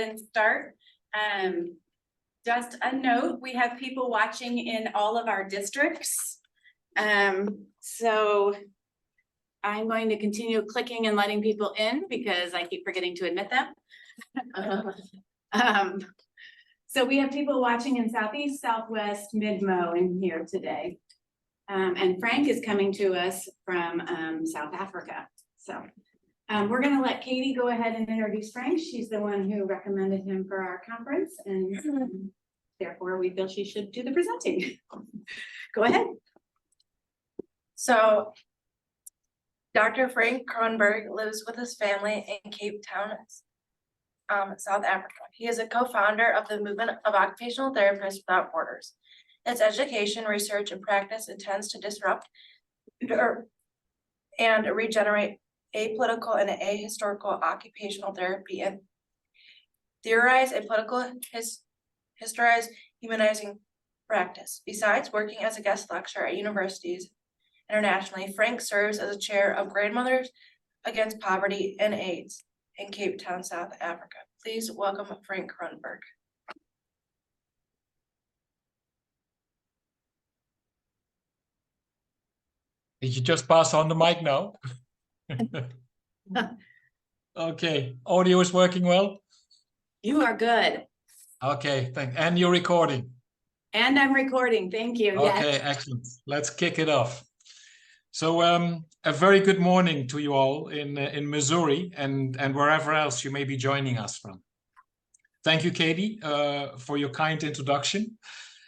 and start. Just a note, we have people watching in all of our districts. So I'm going to continue clicking and letting people in because I keep forgetting to admit them. So we have people watching in Southeast, Southwest, Mid-Mo in here today. And Frank is coming to us from South Africa. So we're going to let Katie go ahead and introduce Frank. She's the one who recommended him for our conference, and therefore we feel she should do the presenting. Go ahead. So Dr. Frank Kronenberg lives with his family in Cape Town, South Africa. He is a co-founder of the movement of Occupational Therapists Without Borders. Its education, research, and practice intends to disrupt and regenerate apolitical and ahistorical occupational therapy and theorize a political historized humanizing practice. Besides working as a guest lecturer at universities internationally, Frank serves as a chair of Grandmothers Against Poverty and AIDS in Cape Town, South Africa. Please welcome Frank Kronenberg. Did you just pass on the mic now? Okay, audio is working well? You are good. Okay, and you're recording? And I'm recording, thank you. Okay, yes. Excellent. Let's kick it off. So a very good morning to you all in Missouri and wherever else you may be joining us from. Thank you, Katie, for your kind introduction.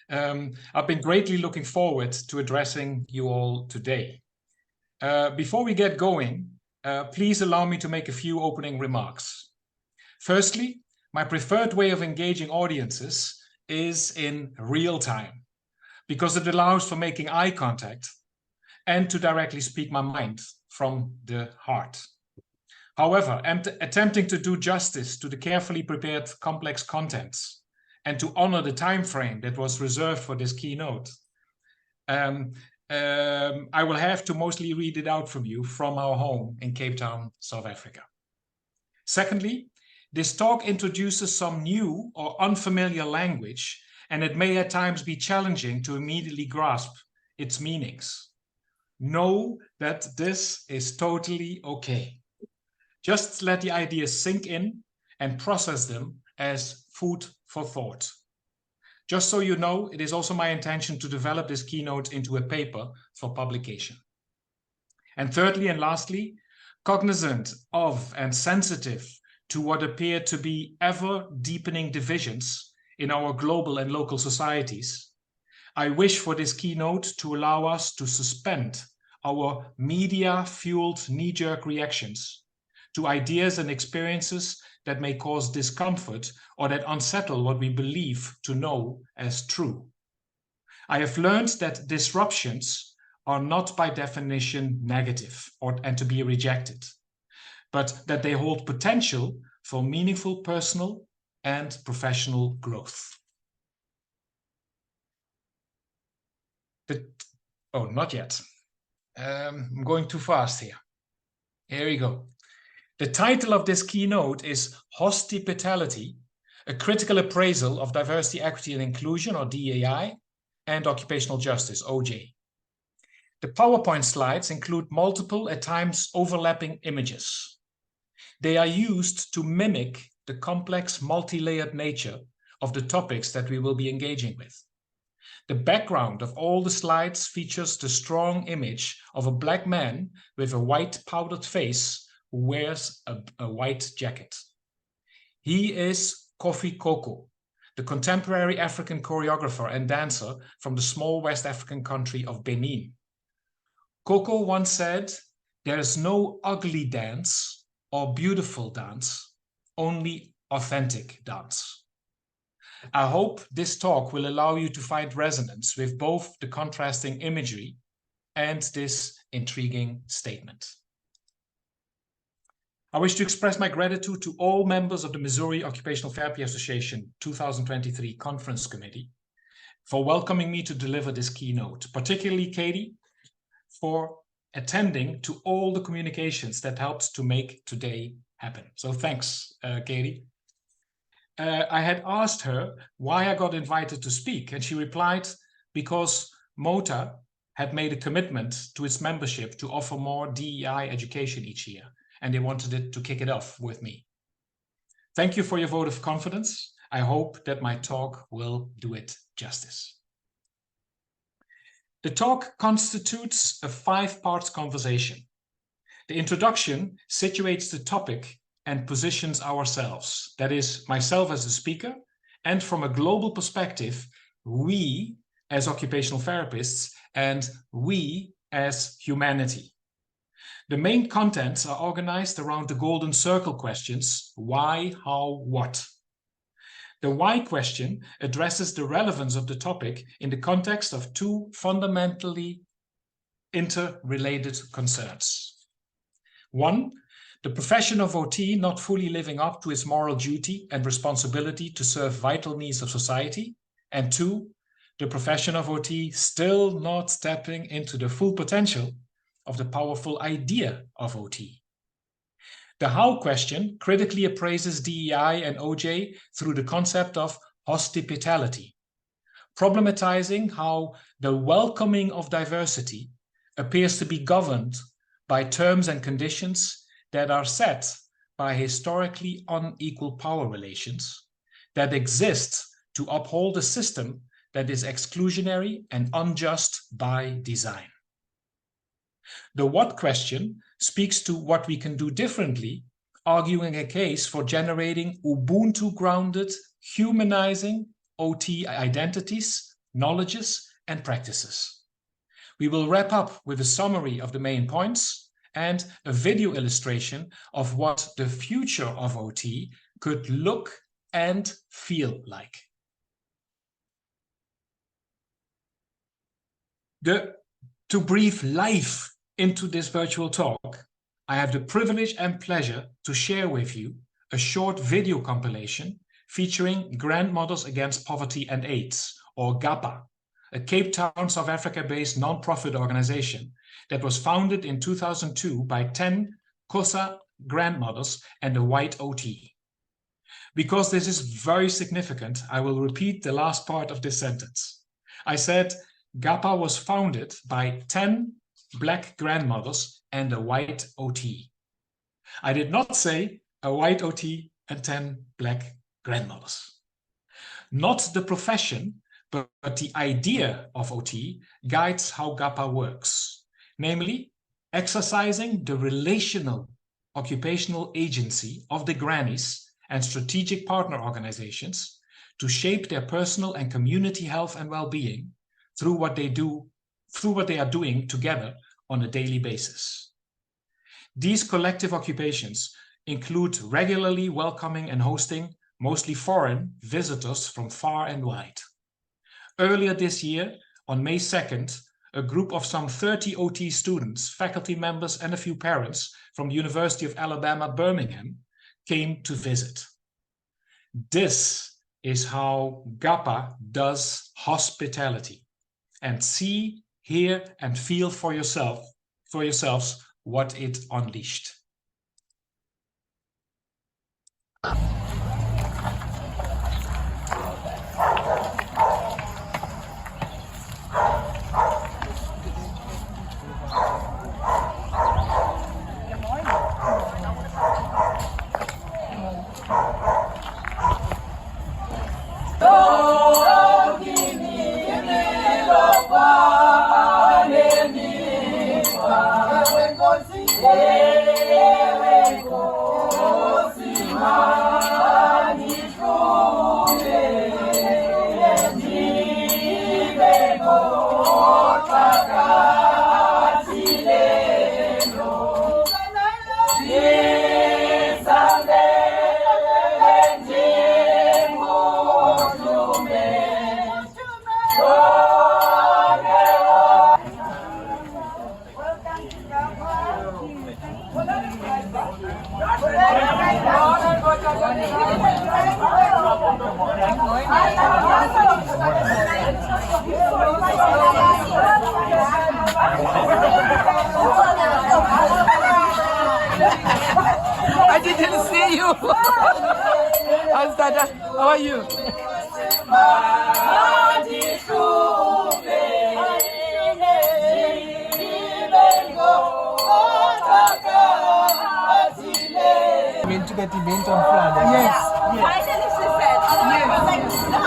I've been greatly looking forward to addressing you all today. Before we get going, please allow me to make a few opening remarks. Firstly, my preferred way of engaging audiences is in real time, because it allows for making eye contact and to directly speak my mind from the heart. However, attempting to do justice to the carefully prepared complex contents and to honor the time frame that was reserved for this keynote, I will have to mostly read it out from you from our home in Cape Town, South Africa. Secondly, this talk introduces some new or unfamiliar language, and it may at times be challenging to immediately grasp its meanings. Know that this is totally okay. Just let the ideas sink in and process them as food for thought. Just so you know, it is also my intention to develop this keynote into a paper for publication. And thirdly and lastly, cognizant of and sensitive to what appear to be ever deepening divisions in our global and local societies, I wish for this keynote to allow us to suspend our media-fueled knee-jerk reactions to ideas and experiences that may cause discomfort or that unsettle what we believe to know as true. I have learned that disruptions are not by definition negative and to be rejected, but that they hold potential for meaningful personal and professional growth. Oh, not yet. I'm going too fast here. Here we go. The title of this keynote is Hostipitality, a critical appraisal of diversity, equity, and inclusion, or DEI, and occupational justice, OJ. The PowerPoint slides include multiple, at times overlapping images. They are used to mimic the complex, multi-layered nature of the topics that we will be engaging with. The background of all the slides features the strong image of a black man with a white powdered face who wears a white jacket. He is Kofi Koko, the contemporary African choreographer and dancer from the small West African country of Benin. Koko once said, "There is no ugly dance or beautiful dance, only authentic dance." I hope this talk will allow you to find resonance with both the contrasting imagery and this intriguing statement. I wish to express my gratitude to all members of the Missouri Occupational Therapy Association 2023 Conference Committee for welcoming me to deliver this keynote, particularly Katie for attending to all the communications that helped to make today happen. So thanks, Katie. I had asked her why I got invited to speak, and she replied, because MOTA had made a commitment to its membership to offer more DEI education each year, and they wanted to kick it off with me. Thank you for your vote of confidence. I hope that my talk will do it justice. The talk constitutes a 5-part conversation. The introduction situates the topic and positions ourselves, that is, myself as a speaker, and from a global perspective, we as occupational therapists and we as humanity. The main contents are organized around the golden circle questions: why, how, what. The why question addresses the relevance of the topic in the context of 2 fundamentally interrelated concerns. 1, the profession of OT not fully living up to its moral duty and responsibility to serve vital needs of society. And 2, the profession of OT still not stepping into the full potential of the powerful idea of OT. The how question critically appraises DEI and OJ through the concept of hospitality, problematizing how the welcoming of diversity appears to be governed by terms and conditions that are set by historically unequal power relations that exist to uphold a system that is exclusionary and unjust by design. The what question speaks to what we can do differently, arguing a case for generating Ubuntu-grounded, humanizing OT identities, knowledges, and practices. We will wrap up with a summary of the main points and a video illustration of what the future of OT could look and feel like. To breathe life into this virtual talk, I have the privilege and pleasure to share with you a short video compilation featuring Grandmothers Against Poverty and AIDS, or GAPA, a Cape Town, South Africa-based non-profit organization that was founded in 2002 by 10 Xhosa grandmothers and a white OT. Because this is very significant, I will repeat the last part of this sentence. I said GAPA was founded by 10 Black grandmothers and a white OT. I did not say a white OT and 10 Black grandmothers. Not the profession, but the idea of OT guides how GAPA works, namely exercising the relational occupational agency of the grannies and strategic partner organizations to shape their personal and community health and well-being through what they are doing together on a daily basis. These collective occupations include regularly welcoming and hosting mostly foreign visitors from far and wide. Earlier this year, on May 2nd, a group of some 30 OT students, faculty members, and a few parents from the University of Alabama, Birmingham, came to visit. This is how GAPA does hospitality. And see, hear, and feel for yourselves what it unleashed. I didn't see you. How are you? Meant to get event on Friday. Yes. Finally, she said. I was like, no,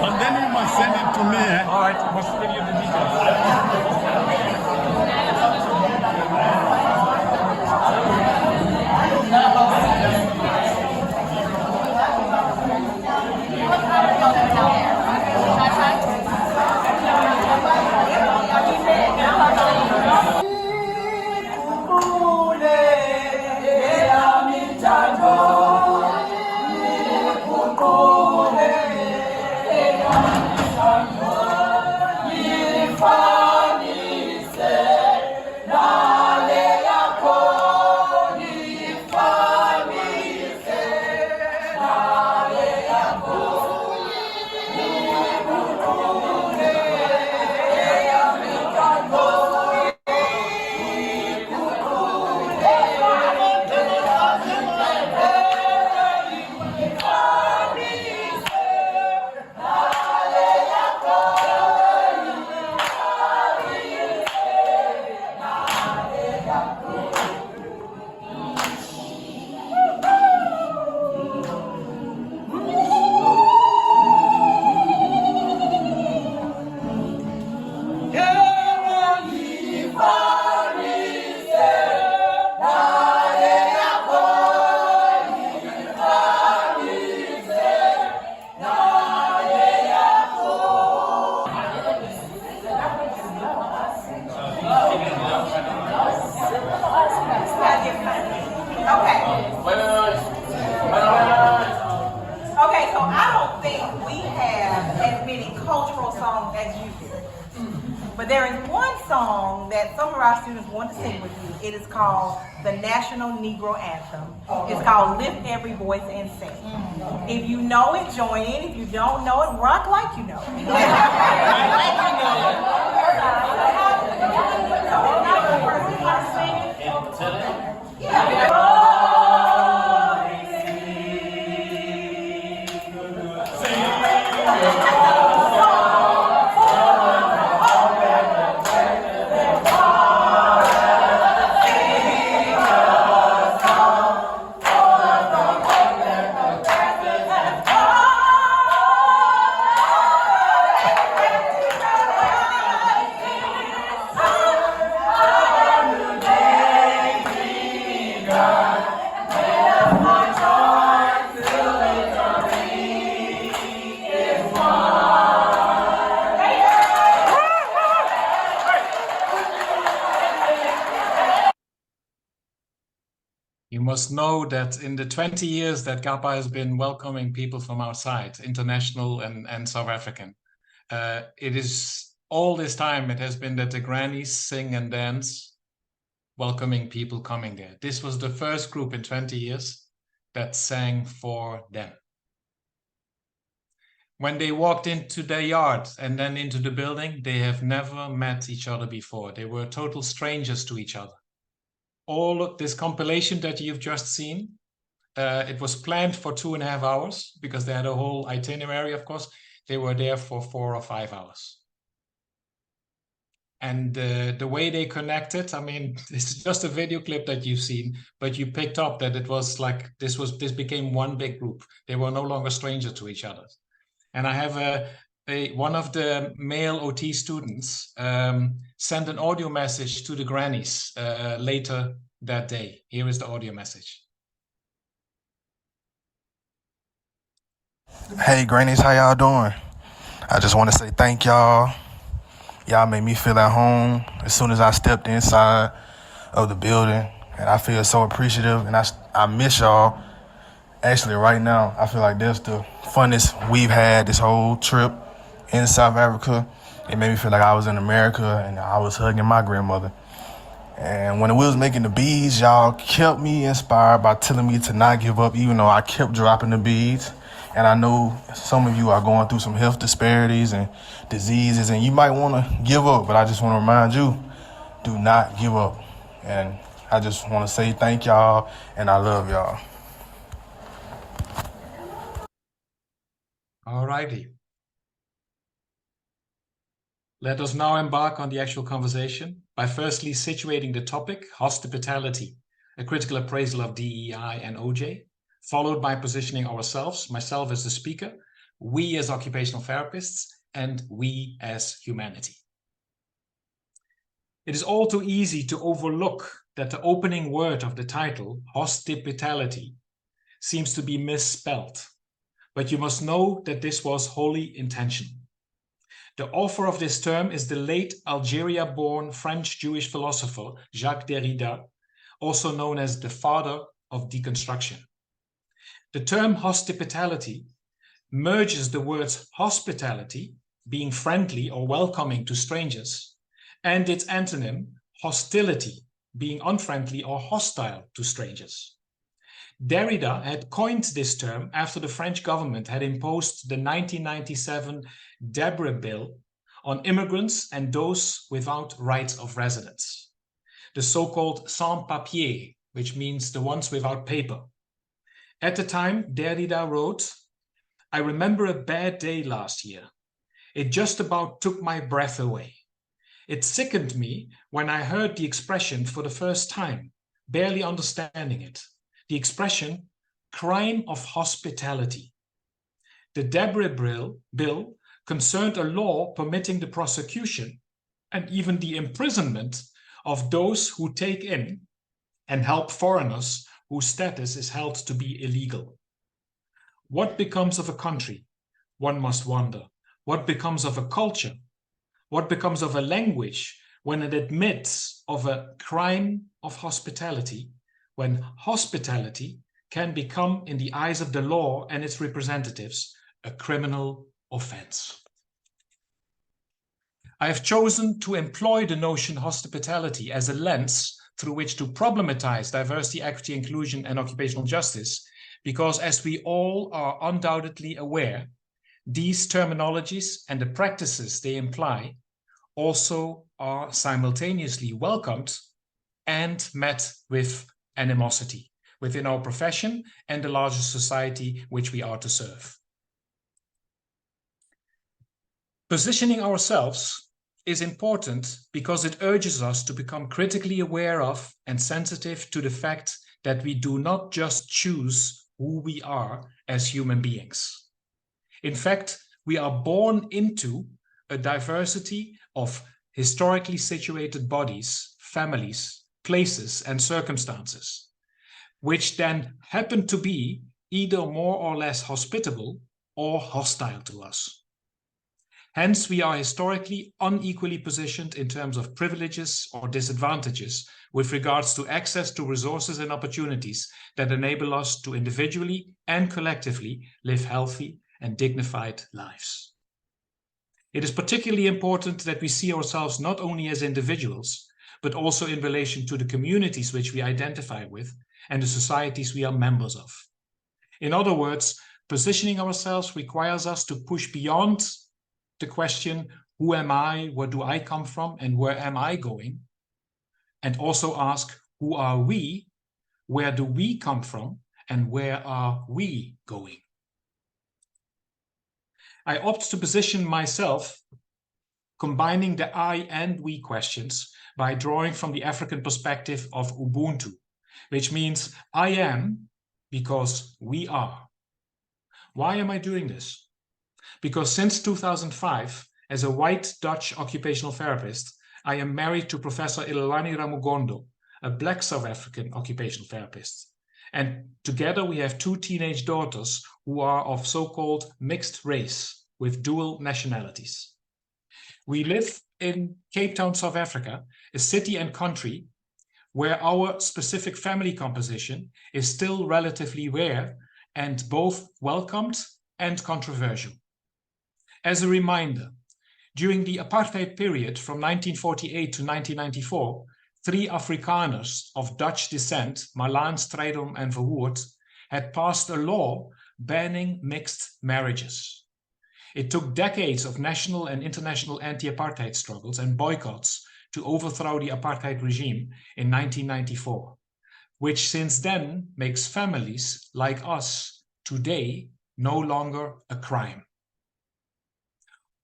And then you must send it to me. All right, I must give you the details. Okay, so I don't think we have as many cultural songs as you do. But there is one song that some of our students want to sing with you. It is called the National Negro Anthem. It's called Lift Every Voice and Sing. If you know it, join in. If you don't know it, rock like you know it. You must know that in the 20 years that GAPA has been welcoming people from outside, international and South African, it is all this time it has been that the grannies sing and dance, welcoming people coming there. This was the first group in 20 years that sang for them. When they walked into their yard and then into the building, they have never met each other before. They were total strangers to each other. All of this compilation that you've just seen, it was planned for 2.5 hours because they had a whole itinerary, of course. They were there for 4 or 5 hours. And the way they connected, I mean, this is just a video clip that you've seen, but you picked up that it was like, this became one big group. They were no longer strangers to each other. And I have one of the male OT students sent an audio message to the grannies later that day. Here is the audio message. Hey, Grannies, how y'all doing? I just want to say thank y'all. Y'all made me feel at home as soon as I stepped inside of the building, and I feel so appreciative, and I miss y'all. Actually, right now, I feel like that's the funnest we've had this whole trip in South Africa. It made me feel like I was in America, and I was hugging my grandmother. And when we was making the beads, y'all kept me inspired by telling me to not give up, even though I kept dropping the beads. And I know some of you are going through some health disparities and diseases, and you might want to give up, but I just want to remind you, do not give up. And I just want to say thank y'all, and I love y'all. All righty. Let us now embark on the actual conversation by firstly situating the topic, hospitality, a critical appraisal of DEI and OJ, followed by positioning ourselves, myself as the speaker, we as occupational therapists, and we as humanity. It is all too easy to overlook that the opening word of the title, hospitality, seems to be misspelled, but you must know that this was wholly intentional. The author of this term is the late Algeria-born French-Jewish philosopher Jacques Derrida, also known as the father of deconstruction. The term hospitality merges the words hospitality, being friendly or welcoming to strangers, and its antonym, hostility, being unfriendly or hostile to strangers. Derrida had coined this term after the French government had imposed the 1997 Debré Bill on immigrants and those without rights of residence, the so-called sans-papiers, which means the ones without paper. At the time, Derrida wrote, "I remember a bad day last year. It just about took my breath away. It sickened me when I heard the expression for the first time, barely understanding it. The expression, crime of hospitality. The Debré Bill concerned a law permitting the prosecution and even the imprisonment of those who take in and help foreigners whose status is held to be illegal. What becomes of a country? One must wonder. What becomes of a culture? What becomes of a language when it admits of a crime of hospitality, when hospitality can become, in the eyes of the law and its representatives, a criminal offense?" I have chosen to employ the notion hospitality as a lens through which to problematize diversity, equity, inclusion, and occupational justice, because as we all are undoubtedly aware, these terminologies and the practices they imply also are simultaneously welcomed and met with animosity within our profession and the larger society which we are to serve. Positioning ourselves is important because it urges us to become critically aware of and sensitive to the fact that we do not just choose who we are as human beings. In fact, we are born into a diversity of historically situated bodies, families, places, and circumstances, which then happen to be either more or less hospitable or hostile to us. Hence, we are historically unequally positioned in terms of privileges or disadvantages with regards to access to resources and opportunities that enable us to individually and collectively live healthy and dignified lives. It is particularly important that we see ourselves not only as individuals, but also in relation to the communities which we identify with and the societies we are members of. In other words, positioning ourselves requires us to push beyond the question, who am I, where do I come from, and where am I going? And also ask, who are we, where do we come from, and where are we going? I opt to position myself combining the I and we questions by drawing from the African perspective of Ubuntu, which means I am because we are. Why am I doing this? Because since 2005, as a white Dutch occupational therapist, I am married to Professor Ilelani Ramugondo, a Black South African occupational therapist. And together we have 2 teenage daughters who are of so-called mixed race with dual nationalities. We live in Cape Town, South Africa, a city and country where our specific family composition is still relatively rare and both welcomed and controversial. As a reminder, during the apartheid period from 1948 to 1994, 3 Afrikaners of Dutch descent, Malaan, Strydom and Verwoerd, had passed a law banning mixed marriages. It took decades of national and international anti-apartheid struggles and boycotts to overthrow the apartheid regime in 1994, which since then makes families like us today no longer a crime.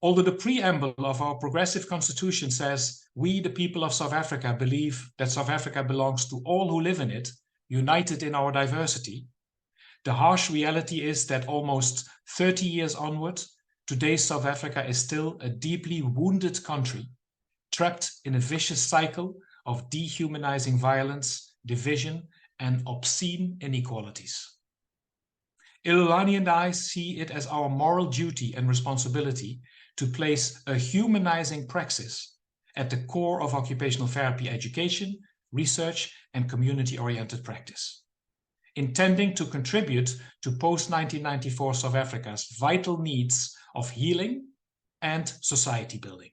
Although the preamble of our progressive constitution says, we, the people of South Africa, believe that South Africa belongs to all who live in it, united in our diversity, the harsh reality is that almost 30 years onward, today's South Africa is still a deeply wounded country, trapped in a vicious cycle of dehumanizing violence, division, and obscene inequalities. Ilulani and I see it as our moral duty and responsibility to place a humanizing praxis at the core of occupational therapy education, research, and community-oriented practice, intending to contribute to post-1994 South Africa's vital needs of healing and society building.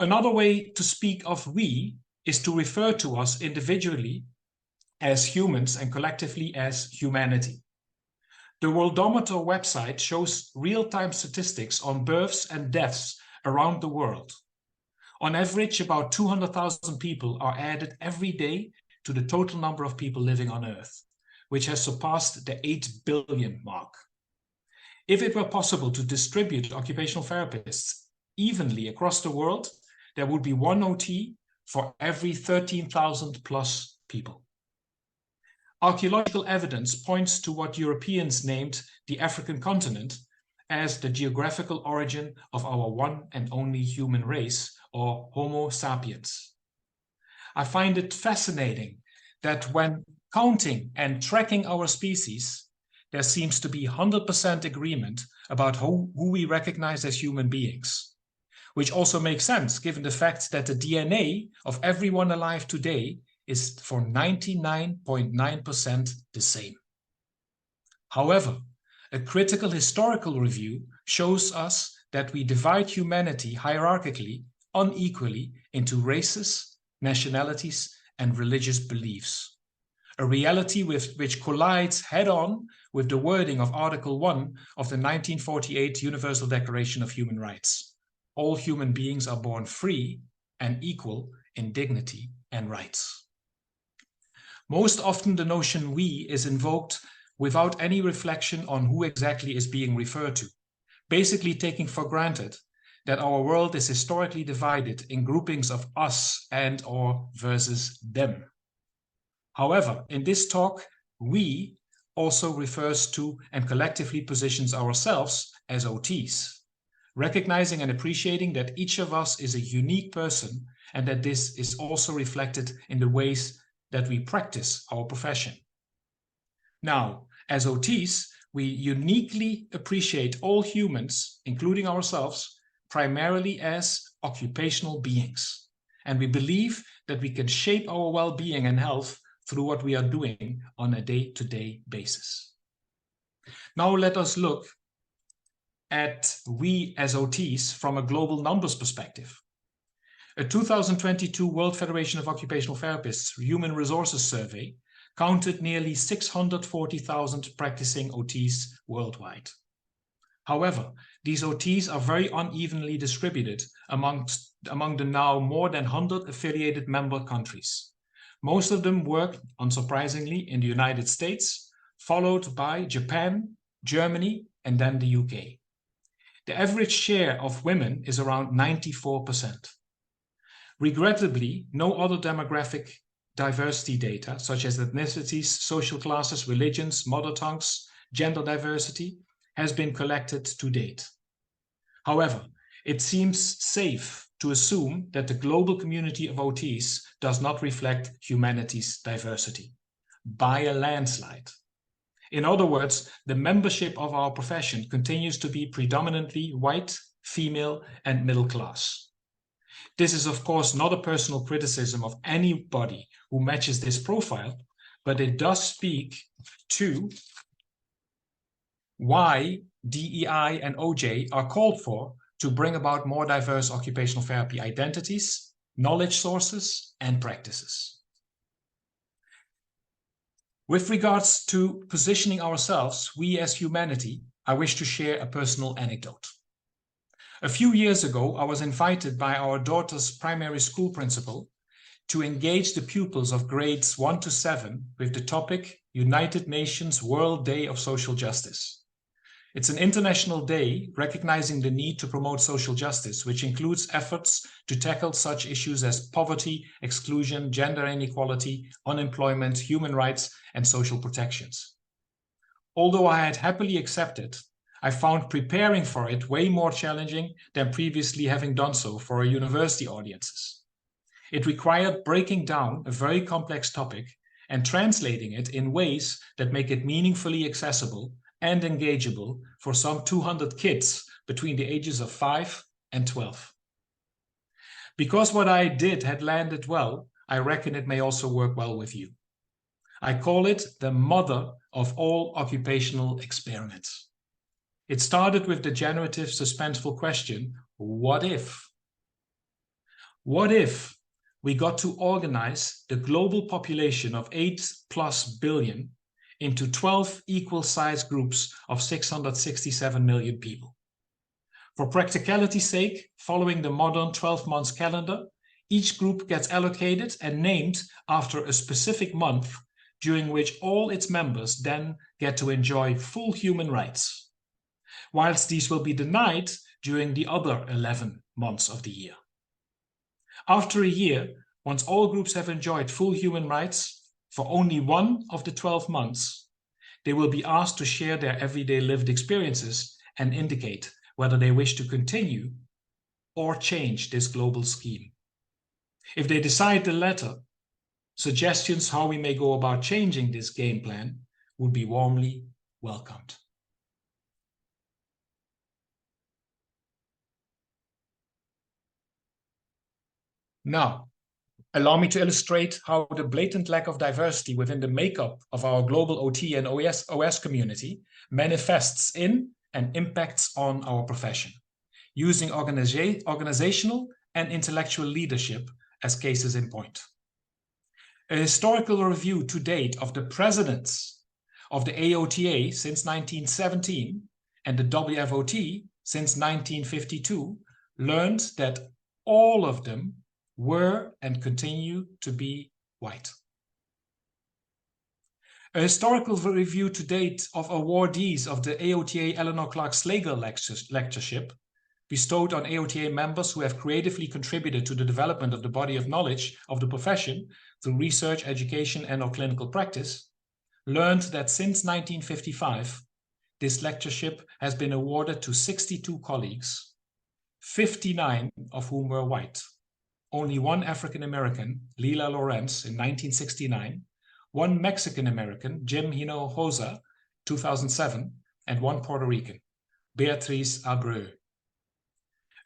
Another way to speak of we is to refer to us individually as humans and collectively as humanity. The Worldometer website shows real-time statistics on births and deaths around the world. On average, about 200,000 people are added every day to the total number of people living on Earth, which has surpassed the 8 billion mark. If it were possible to distribute occupational therapists evenly across the world, there would be 1 OT for every 13,000 plus people. Archaeological evidence points to what Europeans named the African continent as the geographical origin of our one and only human race, or Homo sapiens. I find it fascinating that when counting and tracking our species, there seems to be 100% agreement about who we recognize as human beings, which also makes sense given the fact that the DNA of everyone alive today is for 99.9% the same. However, a critical historical review shows us that we divide humanity hierarchically, unequally into races, nationalities, and religious beliefs. A reality which collides head-on with the wording of Article 1 of the 1948 Universal Declaration of Human Rights. All human beings are born free and equal in dignity and rights. Most often the notion we is invoked without any reflection on who exactly is being referred to, basically taking for granted that our world is historically divided in groupings of us and or versus them. However, in this talk, we also refers to and collectively positions ourselves as OTs, recognizing and appreciating that each of us is a unique person and that this is also reflected in the ways that we practice our profession. Now, as OTs, we uniquely appreciate all humans, including ourselves, primarily as occupational beings. And we believe that we can shape our well-being and health through what we are doing on a day-to-day basis. Now let us look at we as OTs from a global numbers perspective. A 2022 World Federation of Occupational Therapists Human Resources Survey counted nearly 640,000 practicing OTs worldwide. However, these OTs are very unevenly distributed among the now more than 100 affiliated member countries. Most of them work, unsurprisingly, in the United States, followed by Japan, Germany, and then the UK. The average share of women is around 94%. Regrettably, no other demographic diversity data, such as ethnicities, social classes, religions, mother tongues, gender diversity, has been collected to date. However, it seems safe to assume that the global community of OTs does not reflect humanity's diversity by a landslide. In other words, the membership of our profession continues to be predominantly white, female, and middle class. This is, of course, not a personal criticism of anybody who matches this profile, but it does speak to why DEI and OJ are called for to bring about more diverse occupational therapy identities, knowledge sources, and practices. With regards to positioning ourselves, we as humanity, I wish to share a personal anecdote. A few years ago, I was invited by our daughter's primary school principal to engage the pupils of grades 1 to 7 with the topic United Nations World Day of Social Justice. It's an international day recognizing the need to promote social justice, which includes efforts to tackle such issues as poverty, exclusion, gender inequality, unemployment, human rights, and social protections. Although I had happily accepted, I found preparing for it way more challenging than previously having done so for university audiences. It required breaking down a very complex topic and translating it in ways that make it meaningfully accessible and engageable for some 200 kids between the ages of 5 and 12. Because what I did had landed well, I reckon it may also work well with you. I call it the mother of all occupational experiments. It started with the generative, suspenseful question, what if? What if we got to organize the global population of 8+ billion into 12 equal-sized groups of 667 million people? For practicality's sake, following the modern 12-month calendar, each group gets allocated and named after a specific month during which all its members then get to enjoy full human rights, whilst these will be denied during the other 11 months of the year. After a year, once all groups have enjoyed full human rights for only one of the 12 months, they will be asked to share their everyday lived experiences and indicate whether they wish to continue or change this global scheme. If they decide the latter, suggestions how we may go about changing this game plan would be warmly welcomed. Now, allow me to illustrate how the blatant lack of diversity within the makeup of our global OT and OS community manifests in and impacts on our profession, using organizational and intellectual leadership as cases in point. A historical review to date of the presidents of the AOTA since 1917 and the WFOT since 1952 learned that all of them were and continue to be white. A historical review to date of awardees of the AOTA Eleanor Clark Slagle Lectureship bestowed on AOTA members who have creatively contributed to the development of the body of knowledge of the profession through research, education, and/or clinical practice, learned that since 1955, this lectureship has been awarded to 62 colleagues, 59 of whom were white. Only one African-American, Lila Lorenz, in 1969, one Mexican-American, Jim Hinojosa, 2007, and one Puerto Rican, Beatriz Abreu.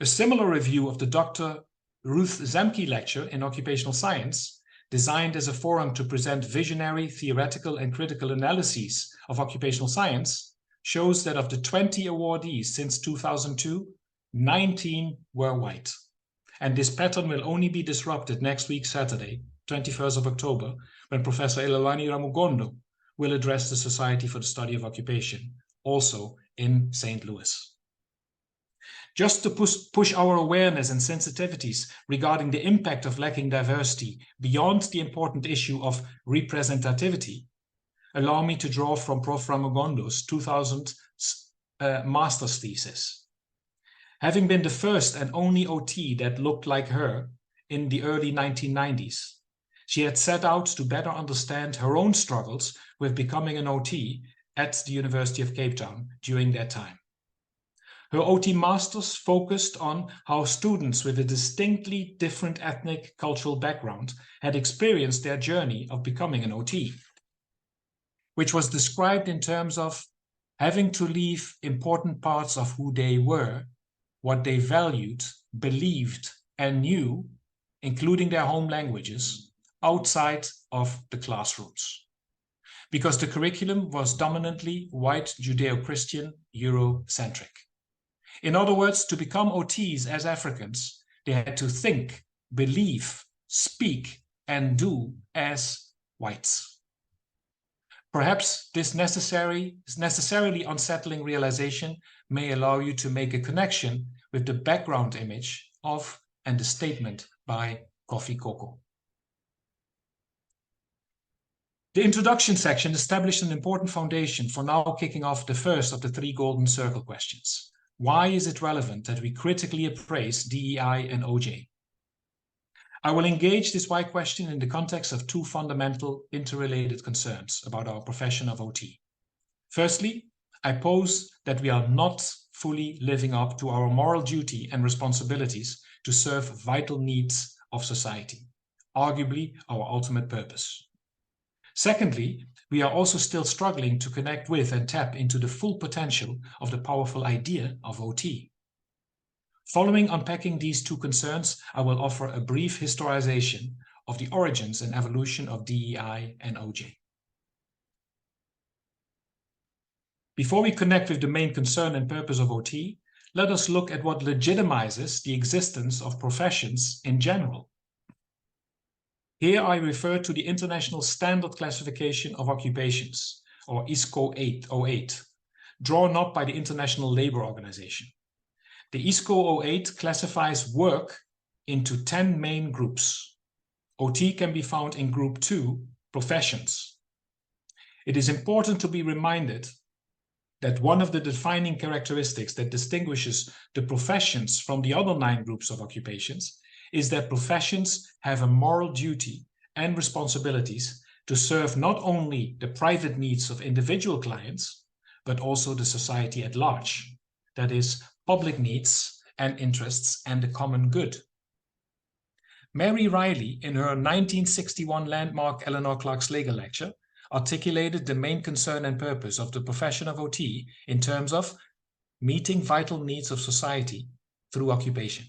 A similar review of the Dr. Ruth Zemke Lecture in Occupational Science, designed as a forum to present visionary, theoretical, and critical analyses of occupational science, shows that of the 20 awardees since 2002, 19 were white. And this pattern will only be disrupted next week, Saturday, 21st of October, when Professor Elelwani Ramugondo will address the Society for the Study of Occupation, also in St. Louis. Just to push our awareness and sensitivities regarding the impact of lacking diversity beyond the important issue of representativity, allow me to draw from Prof. Ramugondo's 2000 master's thesis. Having been the first and only OT that looked like her in the early 1990s, she had set out to better understand her own struggles with becoming an OT at the University of Cape Town during that time. Her OT Masters focused on how students with a distinctly different ethnic cultural background had experienced their journey of becoming an OT, which was described in terms of having to leave important parts of who they were, what they valued, believed, and knew, including their home languages, outside of the classrooms, because the curriculum was dominantly white Judeo-Christian Eurocentric. In other words, to become OTs as Africans, they had to think, believe, speak, and do as whites. Perhaps this necessarily unsettling realization may allow you to make a connection with the background image of and the statement by Kofi Koko. The introduction section established an important foundation for now kicking off the first of the 3 golden circle questions. Why is it relevant that we critically appraise DEI and OJ? I will engage this why question in the context of 2 fundamental interrelated concerns about our profession of OT. Firstly, I pose that we are not fully living up to our moral duty and responsibilities to serve vital needs of society, arguably our ultimate purpose. Secondly, we are also still struggling to connect with and tap into the full potential of the powerful idea of OT. Following unpacking these 2 concerns, I will offer a brief historization of the origins and evolution of DEI and OJ. Before we connect with the main concern and purpose of OT, let us look at what legitimizes the existence of professions in general. Here I refer to the International Standard Classification of Occupations, or ISCO 808, drawn up by the International Labour Organization. The ISCO 08 classifies work into 10 main groups. OT can be found in Group 2, professions. It is important to be reminded that one of the defining characteristics that distinguishes the professions from the other 9 groups of occupations is that professions have a moral duty and responsibilities to serve not only the private needs of individual clients, but also the society at large, that is, public needs and interests and the common good. Mary Riley, in her 1961 landmark Eleanor Clark Slager lecture, articulated the main concern and purpose of the profession of OT in terms of meeting vital needs of society through occupation.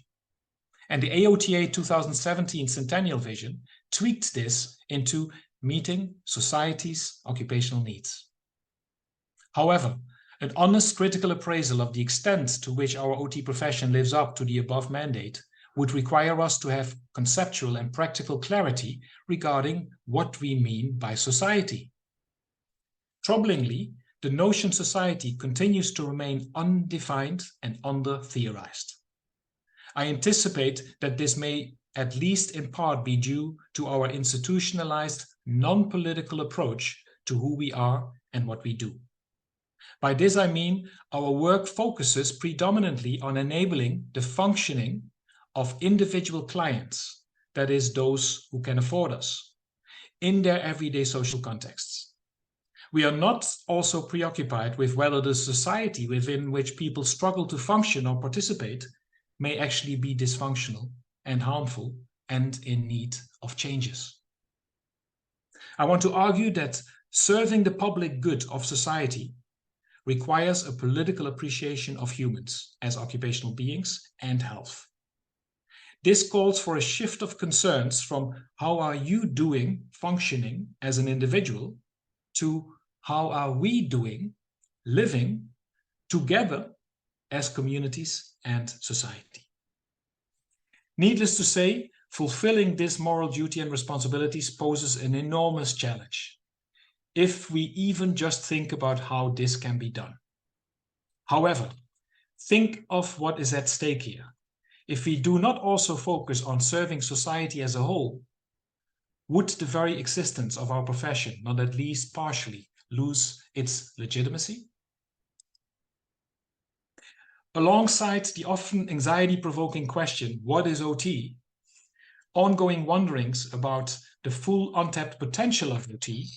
And the AOTA 2017 Centennial Vision tweaked this into meeting society's occupational needs. However, an honest critical appraisal of the extent to which our OT profession lives up to the above mandate would require us to have conceptual and practical clarity regarding what we mean by society. Troublingly, the notion society continues to remain undefined and under-theorized. I anticipate that this may, at least in part, be due to our institutionalized, non-political approach to who we are and what we do. By this I mean our work focuses predominantly on enabling the functioning of individual clients, that is, those who can afford us, in their everyday social contexts. We are not also preoccupied with whether the society within which people struggle to function or participate may actually be dysfunctional and harmful and in need of changes. I want to argue that serving the public good of society requires a political appreciation of humans as occupational beings and health. This calls for a shift of concerns from how are you doing functioning as an individual to how are we doing living together as communities and society. Needless to say, fulfilling this moral duty and responsibilities poses an enormous challenge, if we even just think about how this can be done. However, think of what is at stake here. If we do not also focus on serving society as a whole, would the very existence of our profession, not at least partially, lose its legitimacy? Alongside the often anxiety-provoking question, what is OT? Ongoing wonderings about the full untapped potential of OT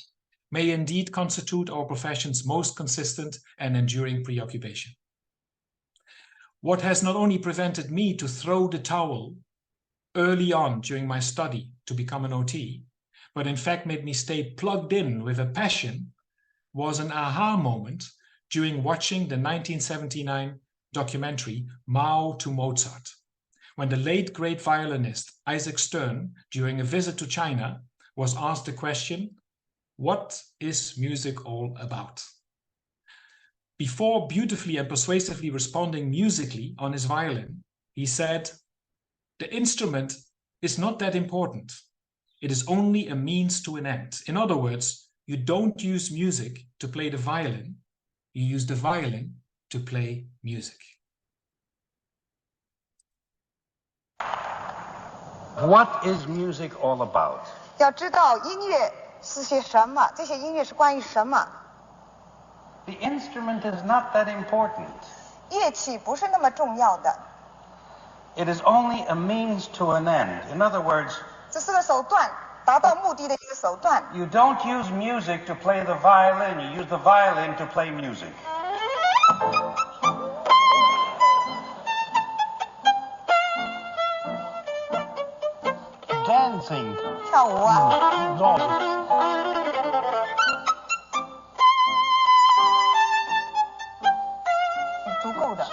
may indeed constitute our profession's most consistent and enduring preoccupation. what has not only prevented me to throw the towel early on during my study to become an OT, but in fact made me stay plugged in with a passion, was an aha moment during watching the 1979 documentary Mao to Mozart, when the late great violinist Isaac Stern, during a visit to China, was asked the question, what is music all about? Before beautifully and persuasively responding musically on his violin, he said, the instrument is not that important. It is only a means to an end. In other words, you don't use music to play the violin, you use the violin to play music. What is music all about? 要知道音乐是些什么，这些音乐是关于什么。 The instrument is not that important. 乐器不是那么重要的， It is only a means to an end. In other words, 这是个手段，达到目的的一个手段。 you don't use music to play the violin, you use the violin to play music. Dancing. 跳舞啊， No. 足够的。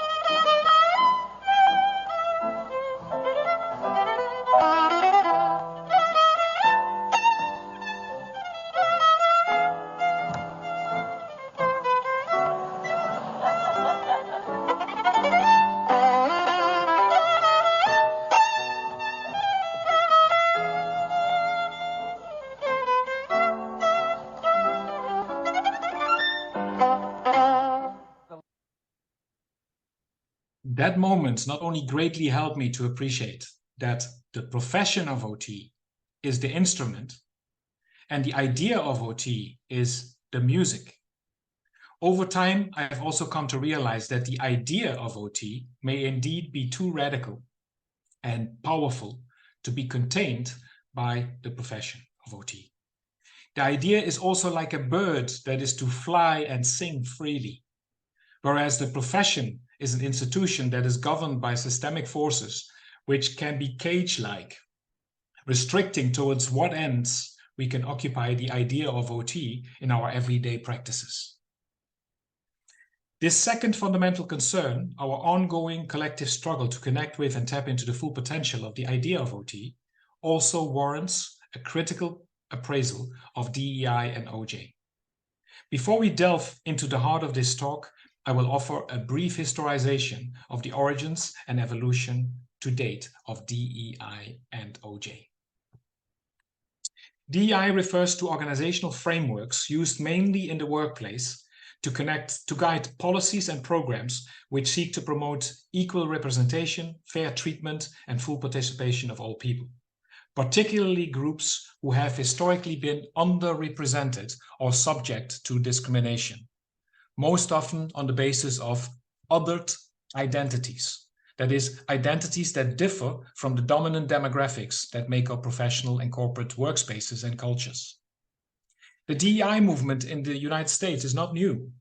That moment not only greatly helped me to appreciate that the profession of OT is the instrument and the idea of OT is the music. Over time, I have also come to realize that the idea of OT may indeed be too radical and powerful to be contained by the profession of OT. The idea is also like a bird that is to fly and sing freely, whereas the profession is an institution that is governed by systemic forces which can be cage-like, restricting towards what ends we can occupy the idea of OT in our everyday practices. This second fundamental concern, our ongoing collective struggle to connect with and tap into the full potential of the idea of OT, also warrants a critical appraisal of DEI and OJ. Before we delve into the heart of this talk, I will offer a brief historization of the origins and evolution to date of DEI and OJ. DEI refers to organizational frameworks used mainly in the workplace to guide policies and programs which seek to promote equal representation, fair treatment, and full participation of all people, particularly groups who have historically been underrepresented or subject to discrimination, most often on the basis of othered identities. That is, identities that differ from the dominant demographics that make up professional and corporate workspaces and cultures. The DEI movement in the United States is not new.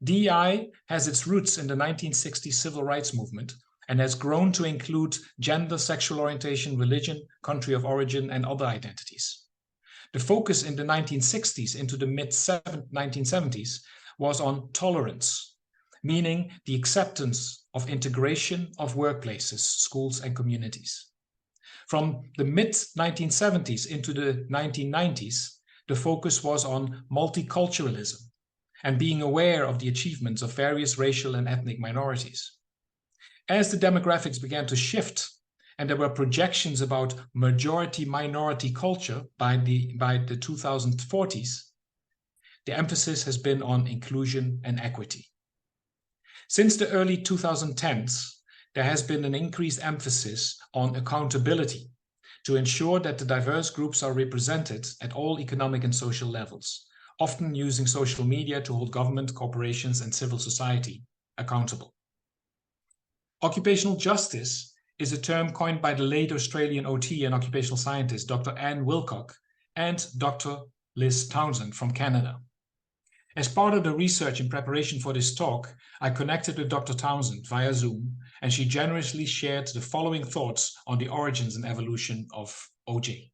DEI has its roots in the 1960s civil rights movement and has grown to include gender, sexual orientation, religion, country of origin, and other identities. The focus in the 1960s into the mid-1970s was on tolerance, meaning the acceptance of integration of workplaces, schools, and communities. From the mid-1970s into the 1990s, the focus was on multiculturalism and being aware of the achievements of various racial and ethnic minorities. As the demographics began to shift and there were projections about majority-minority culture by the 2040s, the emphasis has been on inclusion and equity. Since the early 2010s, there has been an increased emphasis on accountability to ensure that the diverse groups are represented at all economic and social levels, often using social media to hold government, corporations, and civil society accountable. Occupational justice is a term coined by the late Australian OT and occupational scientist Dr. Anne Wilcock and Dr. Liz Townsend from Canada. As part of the research in preparation for this talk, I connected with Dr. Townsend via Zoom and she generously shared the following thoughts on the origins and evolution of OJ.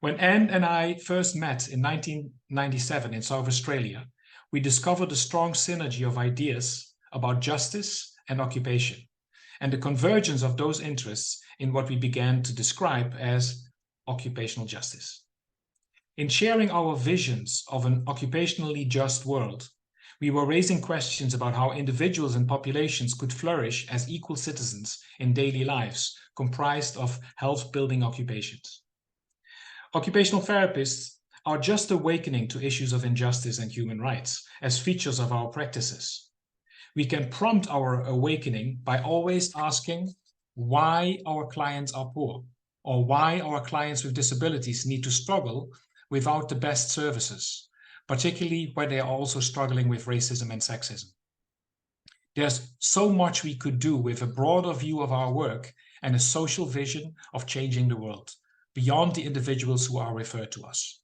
When Anne and I first met in 1997 in South Australia, we discovered a strong synergy of ideas about justice and occupation, and the convergence of those interests in what we began to describe as occupational justice. In sharing our visions of an occupationally just world, we were raising questions about how individuals and populations could flourish as equal citizens in daily lives comprised of health-building occupations. Occupational therapists are just awakening to issues of injustice and human rights as features of our practices. We can prompt our awakening by always asking why our clients are poor, or why our clients with disabilities need to struggle without the best services, particularly when they are also struggling with racism and sexism. There's so much we could do with a broader view of our work and a social vision of changing the world, beyond the individuals who are referred to us.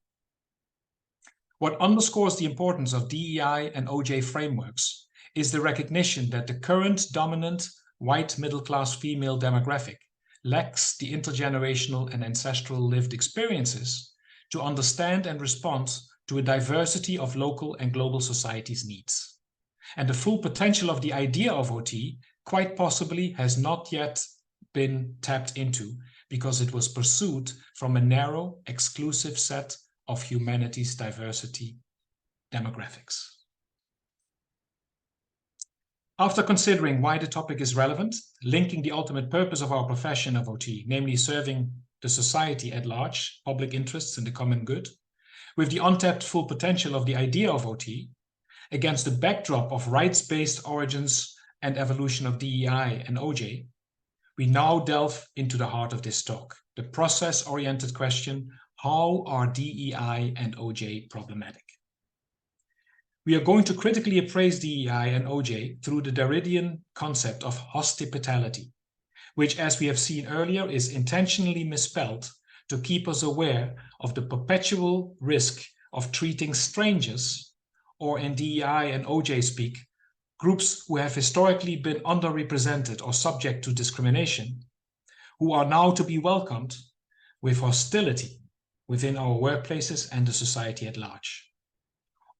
What underscores the importance of DEI and OJ frameworks is the recognition that the current dominant white middle-class female demographic lacks the intergenerational and ancestral lived experiences to understand and respond to a diversity of local and global societies' needs. And the full potential of the idea of OT quite possibly has not yet been tapped into because it was pursued from a narrow, exclusive set of humanity's diversity demographics. After considering why the topic is relevant, linking the ultimate purpose of our profession of OT, namely serving the society at large, public interests and the common good, with the untapped full potential of the idea of OT, against the backdrop of rights-based origins and evolution of DEI and OJ, we now delve into the heart of this talk, the process-oriented question, how are DEI and OJ problematic? We are going to critically appraise DEI and OJ through the Derridean concept of hospitality, which, as we have seen earlier, is intentionally misspelled to keep us aware of the perpetual risk of treating strangers, or in DEI and OJ speak, groups who have historically been underrepresented or subject to discrimination, who are now to be welcomed with hostility within our workplaces and the society at large.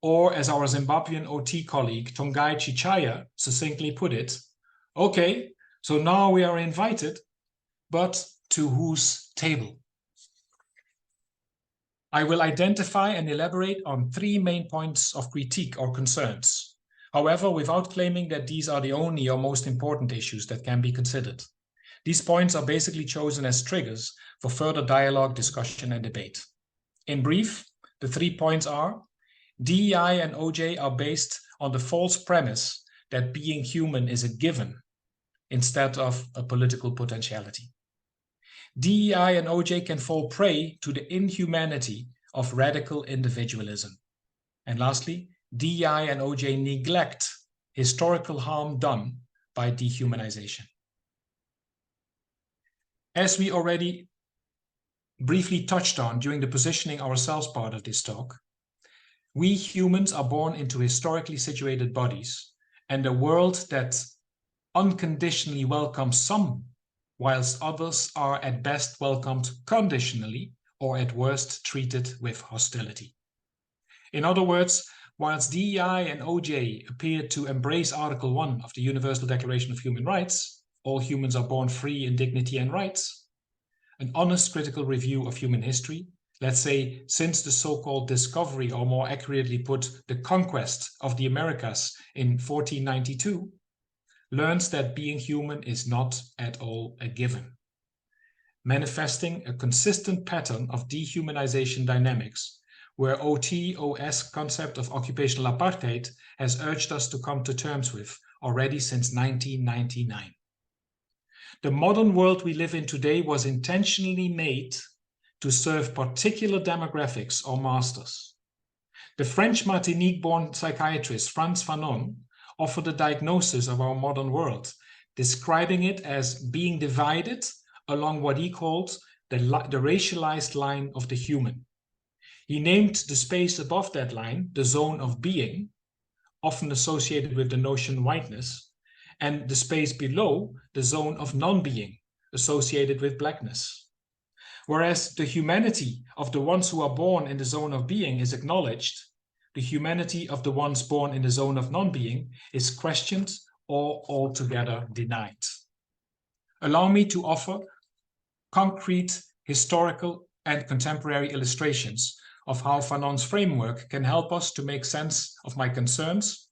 Or, as our Zimbabwean OT colleague Tongai Chichaya succinctly put it, okay, so now we are invited, but to whose table? I will identify and elaborate on 3 main points of critique or concerns, however, without claiming that these are the only or most important issues that can be considered. These points are basically chosen as triggers for further dialogue, discussion, and debate. In brief, the 3 points are: DEI and OJ are based on the false premise that being human is a given instead of a political potentiality. DEI and OJ can fall prey to the inhumanity of radical individualism. And lastly, DEI and OJ neglect historical harm done by dehumanization. As we already briefly touched on during the positioning ourselves part of this talk, we humans are born into historically situated bodies, and a world that unconditionally welcomes some, whilst others are at best welcomed conditionally, or at worst treated with hostility. In other words, whilst DEI and OJ appear to embrace Article 1 of the Universal Declaration of Human Rights, all humans are born free in dignity and rights, an honest critical review of human history, let's say since the so-called discovery, or more accurately put, the conquest of the Americas in 1492, learns that being human is not at all a given, manifesting a consistent pattern of dehumanization dynamics, where OT-OS concept of occupational apartheid has urged us to come to terms with already since 1999. The modern world we live in today was intentionally made to serve particular demographics or masters. The French Martinique-born psychiatrist Frantz Fanon offered a diagnosis of our modern world, describing it as being divided along what he called the racialized line of the human. He named the space above that line the zone of being, often associated with the notion whiteness, and the space below the zone of non-being associated with blackness. Whereas the humanity of the ones who are born in the zone of being is acknowledged, the humanity of the ones born in the zone of non-being is questioned or altogether denied. Allow me to offer concrete, historical, and contemporary illustrations of how Fanon's framework can help us to make sense of my concerns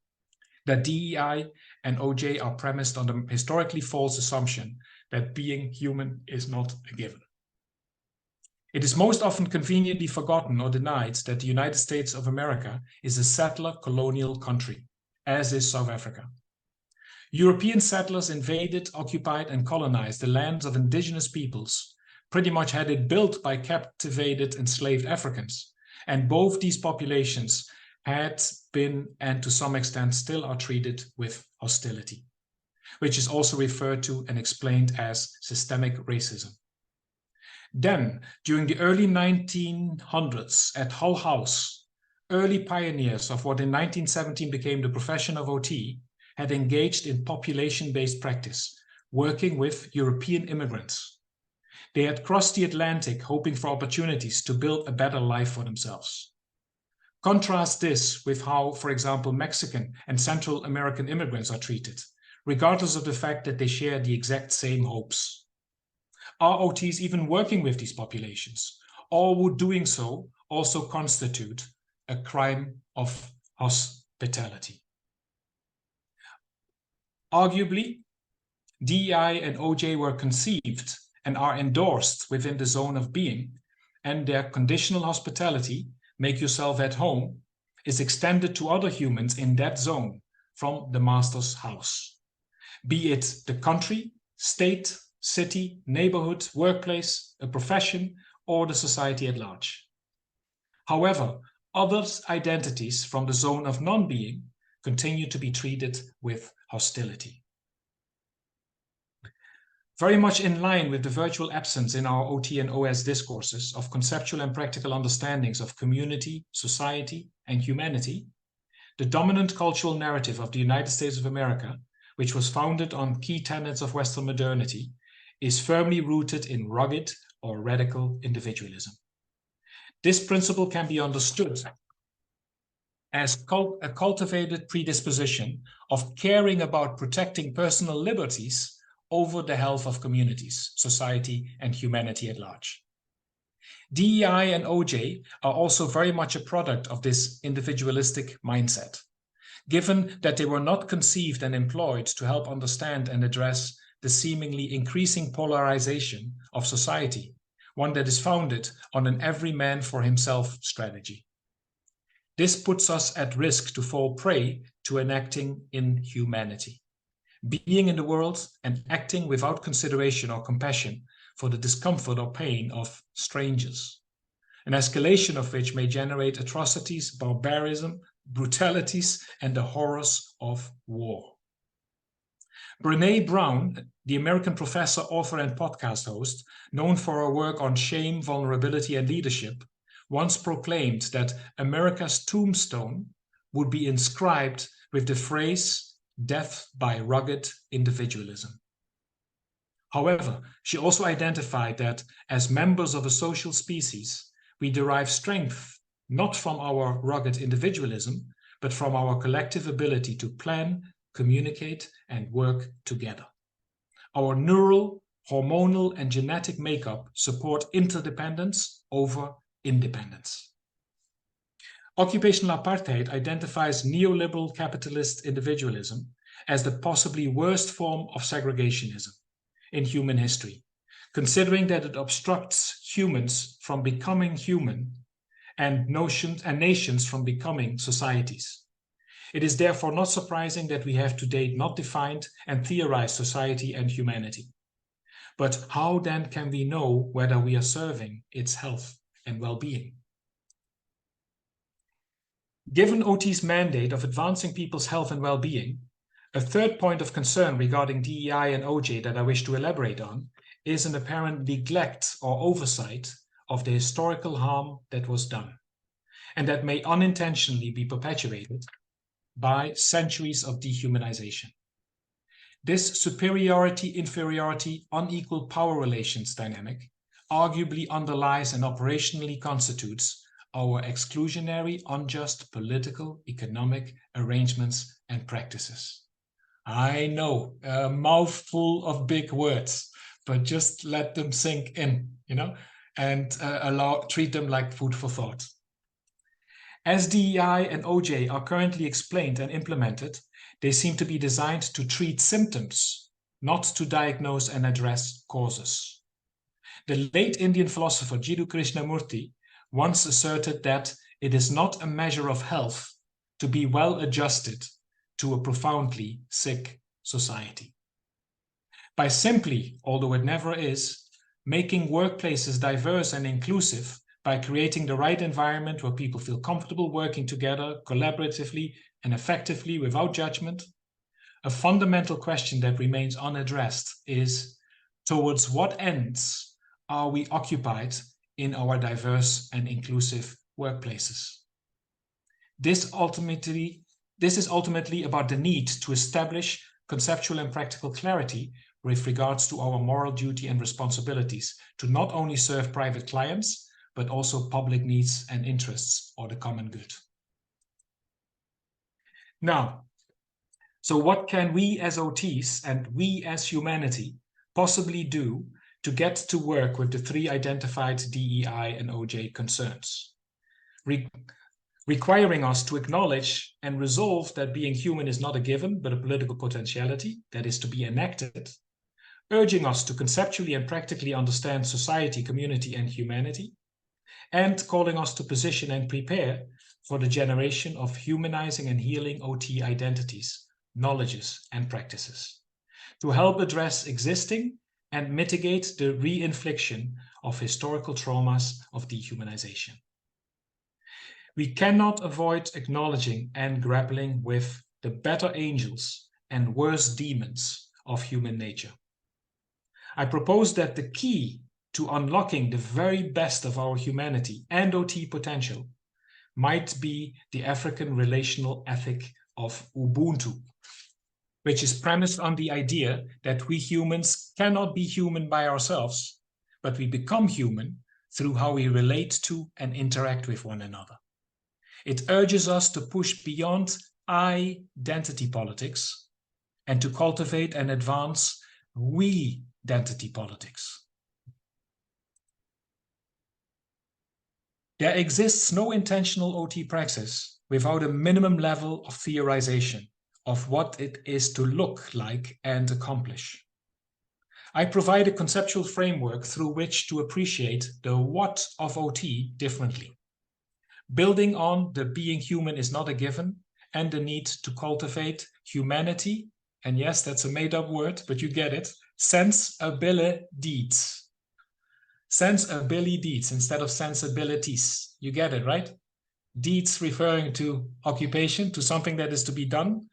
that DEI and OJ are premised on the historically false assumption that being human is not a given. It is most often conveniently forgotten or denied that the United States of America is a settler colonial country, as is South Africa. European settlers invaded, occupied, and colonized the lands of indigenous peoples, pretty much had it built by captivated enslaved Africans, and both these populations had been and to some extent still are treated with hostility, which is also referred to and explained as systemic racism. Then, during the early 1900s at Hull House, early pioneers of what in 1917 became the profession of OT had engaged in population-based practice, working with European immigrants. They had crossed the Atlantic hoping for opportunities to build a better life for themselves. Contrast this with how, for example, Mexican and Central American immigrants are treated, regardless of the fact that they share the exact same hopes. Are OTs even working with these populations, or would doing so also constitute a crime of hospitality? Arguably, DEI and OJ were conceived and are endorsed within the zone of being, and their conditional hospitality, make yourself at home, is extended to other humans in that zone from the master's house, be it the country, state, city, neighborhood, workplace, a profession, or the society at large. However, others' identities from the zone of non-being continue to be treated with hostility. Very much in line with the virtual absence in our OT and OS discourses of conceptual and practical understandings of community, society, and humanity, the dominant cultural narrative of the United States of America, which was founded on key tenets of Western modernity, is firmly rooted in rugged or radical individualism. This principle can be understood as a cultivated predisposition of caring about protecting personal liberties over the health of communities, society, and humanity at large. DEI and OJ are also very much a product of this individualistic mindset, given that they were not conceived and employed to help understand and address the seemingly increasing polarization of society, one that is founded on an every man for himself strategy. This puts us at risk to fall prey to enacting inhumanity, being in the world and acting without consideration or compassion for the discomfort or pain of strangers, an escalation of which may generate atrocities, barbarism, brutalities, and the horrors of war. Brené Brown, the American professor, author, and podcast host, known for her work on shame, vulnerability, and leadership, once proclaimed that America's tombstone would be inscribed with the phrase, "Death by rugged individualism." However, she also identified that as members of a social species, we derive strength not from our rugged individualism, but from our collective ability to plan, communicate, and work together. Our neural, hormonal, and genetic makeup support interdependence over independence. Occupational apartheid identifies neoliberal capitalist individualism as the possibly worst form of segregationism in human history, considering that it obstructs humans from becoming human and nations from becoming societies. It is therefore not surprising that we have to date not defined and theorized society and humanity. But how then can we know whether we are serving its health and well-being? Given OT's mandate of advancing people's health and well-being, a third point of concern regarding DEI and OJ that I wish to elaborate on is an apparent neglect or oversight of the historical harm that was done, and that may unintentionally be perpetuated by centuries of dehumanization. This superiority-inferiority unequal power relations dynamic arguably underlies and operationally constitutes our exclusionary, unjust political, economic arrangements and practices. I know, a mouthful of big words, but just let them sink in, and treat them like food for thought. As DEI and OJ are currently explained and implemented, they seem to be designed to treat symptoms, not to diagnose and address causes. The late Indian philosopher Jiddu Krishnamurti once asserted that it is not a measure of health to be well adjusted to a profoundly sick society. By simply, although it never is, making workplaces diverse and inclusive by creating the right environment where people feel comfortable working together collaboratively and effectively without judgment, a fundamental question that remains unaddressed is, towards what ends are we occupied in our diverse and inclusive workplaces? This is ultimately about the need to establish conceptual and practical clarity with regards to our moral duty and responsibilities to not only serve private clients, but also public needs and interests or the common good. Now, so what can we as OTs and we as humanity possibly do to get to work with the three identified DEI and OJ concerns? Requiring us to acknowledge and resolve that being human is not a given, but a political potentiality that is to be enacted, urging us to conceptually and practically understand society, community, and humanity, and calling us to position and prepare for the generation of humanizing and healing OT identities, knowledges, and practices, to help address existing and mitigate the re-infliction of historical traumas of dehumanization. We cannot avoid acknowledging and grappling with the better angels and worse demons of human nature. I propose that the key to unlocking the very best of our humanity and OT potential might be the African relational ethic of Ubuntu, which is premised on the idea that we humans cannot be human by ourselves, but we become human through how we relate to and interact with one another. It urges us to push beyond identity politics and to cultivate and advance we-identity politics. There exists no intentional OT praxis without a minimum level of theorization of what it is to look like and accomplish. I provide a conceptual framework through which to appreciate the what of OT differently, building on the being human is not a given and the need to cultivate humanity, and yes, that's a made-up word, but you get it, sensibilities. Sensibilities instead of sensibilities. You get it, right? Deeds referring to occupation, to something that is to be done,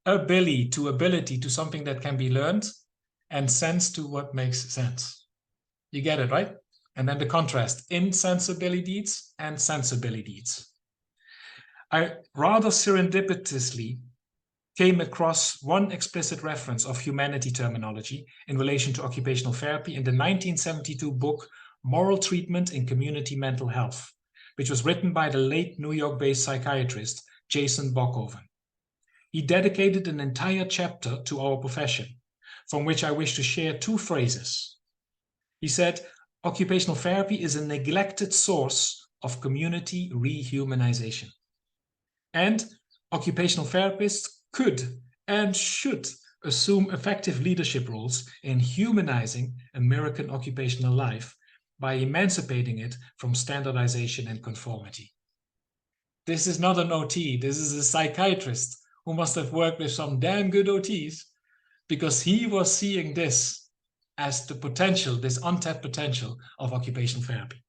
ability to something that can be learned, and sense to what makes sense. You get it, right? And then the contrast, insensibilities and sensibilities. I rather serendipitously came across one explicit reference of humanity terminology in relation to occupational therapy in the 1972 book Moral Treatment in Community Mental Health, which was written by the late New York-based psychiatrist Jason Bockhoven. He dedicated an entire chapter to our profession, from which I wish to share two phrases. He said, occupational therapy is a neglected source of community rehumanization. And occupational therapists could and should assume effective leadership roles in humanizing American occupational life by emancipating it from standardization and conformity. This is not an OT, this is a psychiatrist who must have worked with some damn good OTs, because he was seeing this as the potential, this untapped potential of occupational therapy.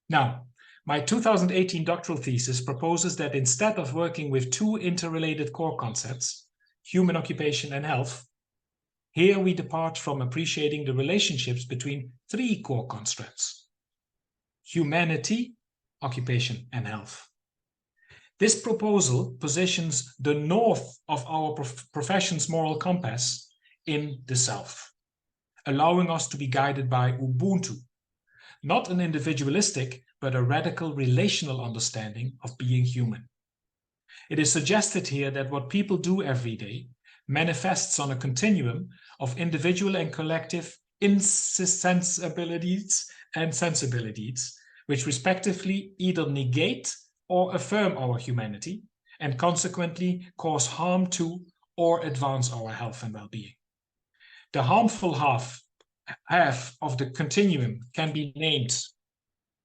Now, my 2018 doctoral thesis proposes that instead of working with two interrelated core concepts, human occupation and health, here we depart from appreciating the relationships between three core constructs: humanity, occupation, and health. This proposal positions the north of our profession's moral compass in the south, allowing us to be guided by Ubuntu, not an individualistic, but a radical relational understanding of being human. It is suggested here that what people do every day manifests on a continuum of individual and collective insensibilities and sensibilities, which respectively either negate or affirm our humanity and consequently cause harm to or advance our health and well-being. The harmful half of the continuum can be named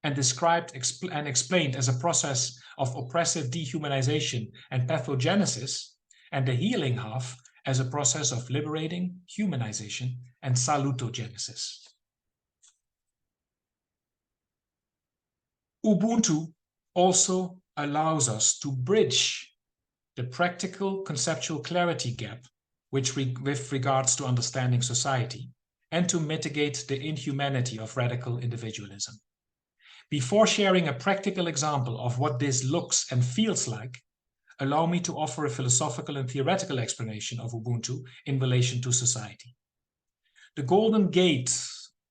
and described and explained as a process of oppressive dehumanization and pathogenesis, and the healing half as a process of liberating humanization and salutogenesis. Ubuntu also allows us to bridge the practical conceptual clarity gap with regards to understanding society and to mitigate the inhumanity of radical individualism. Before sharing a practical example of what this looks and feels like, allow me to offer a philosophical and theoretical explanation of Ubuntu in relation to society. The Golden Gate,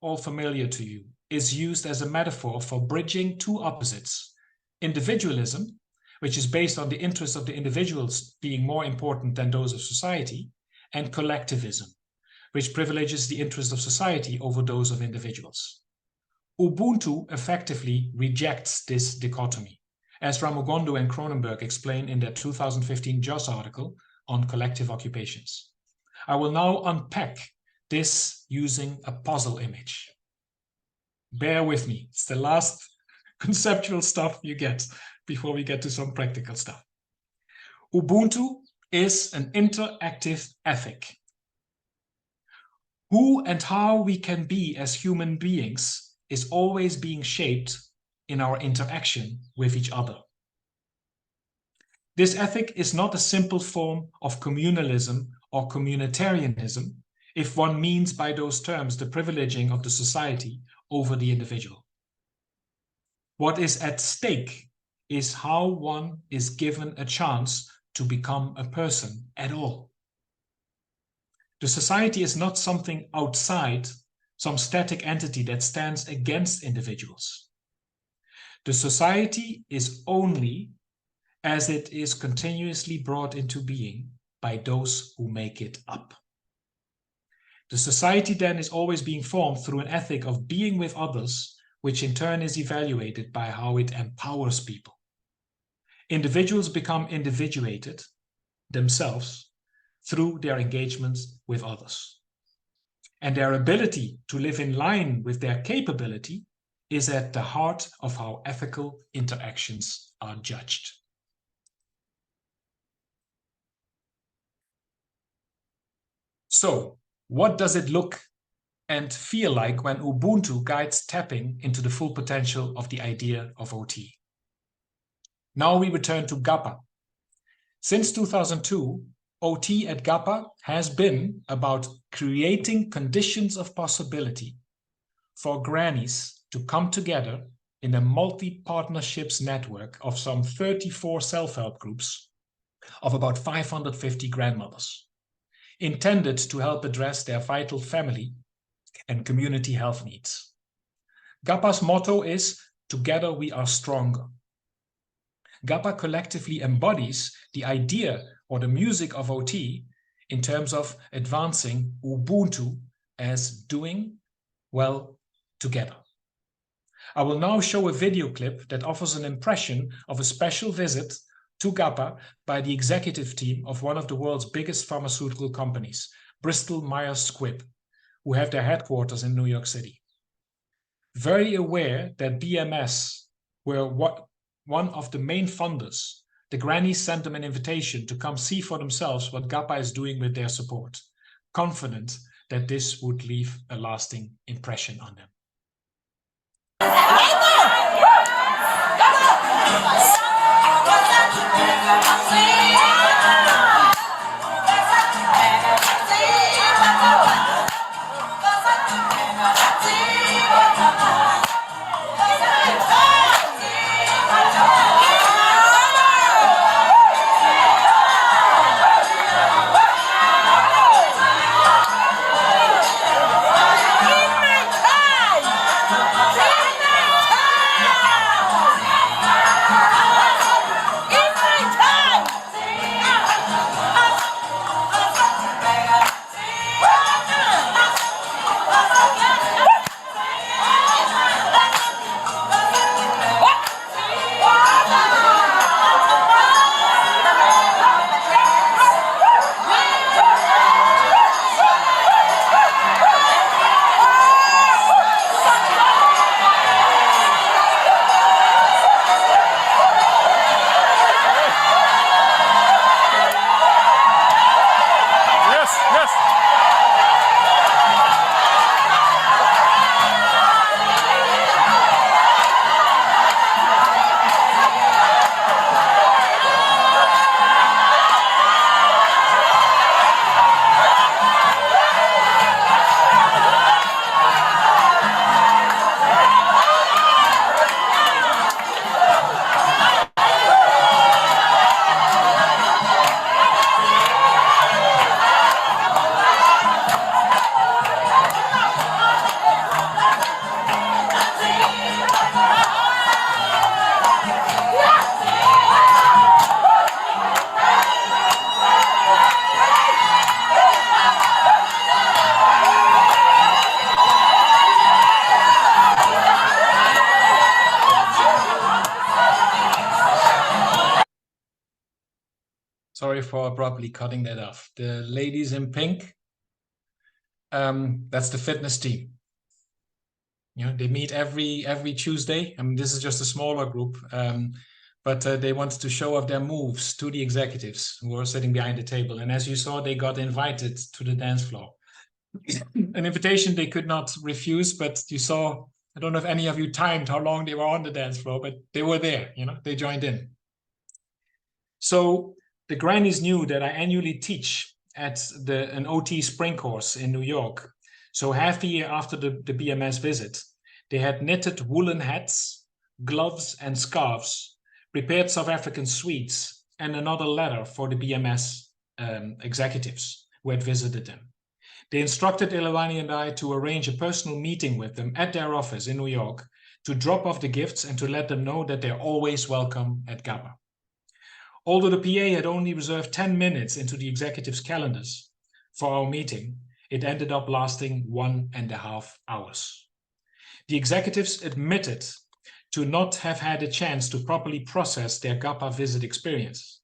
all familiar to you, is used as a metaphor for bridging two opposites: individualism, which is based on the interests of the individuals being more important than those of society, and collectivism, which privileges the interests of society over those of individuals. Ubuntu effectively rejects this dichotomy, as Ramugondo and Kronenberg explain in their 2015 JOS article on collective occupations. I will now unpack this using a puzzle image. Bear with me, it's the last conceptual stuff you get before we get to some practical stuff. Ubuntu is an interactive ethic. Who and how we can be as human beings is always being shaped in our interaction with each other. This ethic is not a simple form of communalism or communitarianism, if one means by those terms the privileging of the society over the individual. What is at stake is how one is given a chance to become a person at all. The society is not something outside, some static entity that stands against individuals. The society is only as it is continuously brought into being by those who make it up. The society then is always being formed through an ethic of being with others, which in turn is evaluated by how it empowers people. Individuals become individuated themselves through their engagements with others. And their ability to live in line with their capability is at the heart of how ethical interactions are judged. So, what does it look and feel like when Ubuntu guides tapping into the full potential of the idea of OT? Now we return to GAPA. Since 2002, OT at GAPA has been about creating conditions of possibility for grannies to come together in a multi-partnerships network of some 34 self-help groups of about 550 grandmothers, intended to help address their vital family and community health needs. GAPA's motto is, "Together we are stronger." GAPA collectively embodies the idea or the music of OT in terms of advancing Ubuntu as doing well together. I will now show a video clip that offers an impression of a special visit to GAPA by the executive team of one of the world's biggest pharmaceutical companies, Bristol Myers Squibb, who have their headquarters in New York City. Very aware that BMS were one of the main funders, the grannies sent them an invitation to come see for themselves what GAPA is doing with their support, confident that this would leave a lasting impression on them. sorry for abruptly cutting that off. The ladies in pink, that's the fitness team. You know, they meet every Tuesday. I mean, this is just a smaller group, but they wanted to show off their moves to the executives who were sitting behind the table. And as you saw, they got invited to the dance floor. An invitation they could not refuse, but you saw, I don't know if any of you timed how long they were on the dance floor, but they were there, you know, they joined in. So the grannies knew that I annually teach at an OT spring course in New York. So half a year after the BMS visit, they had knitted woolen hats, gloves and scarves, prepared South African sweets, and another letter for the BMS executives who had visited them. They instructed Ilewani and I to arrange a personal meeting with them at their office in New York to drop off the gifts and to let them know that they're always welcome at GAPA. Although the PA had only reserved 10 minutes into the executives' calendars for our meeting, it ended up lasting 1.5 hours. The executives admitted to not have had a chance to properly process their GAPA visit experience.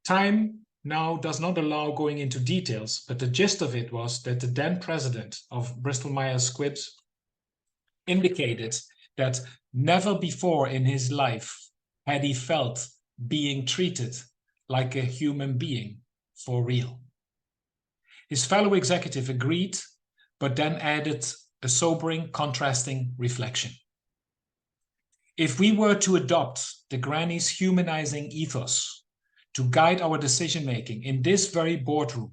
Time now does not allow going into details, but the gist of it was that the then president of Bristol Myers Squibb indicated that never before in his life had he felt being treated like a human being for real. His fellow executive agreed, but then added a sobering, contrasting reflection. If we were to adopt the granny's humanizing ethos to guide our decision-making in this very boardroom,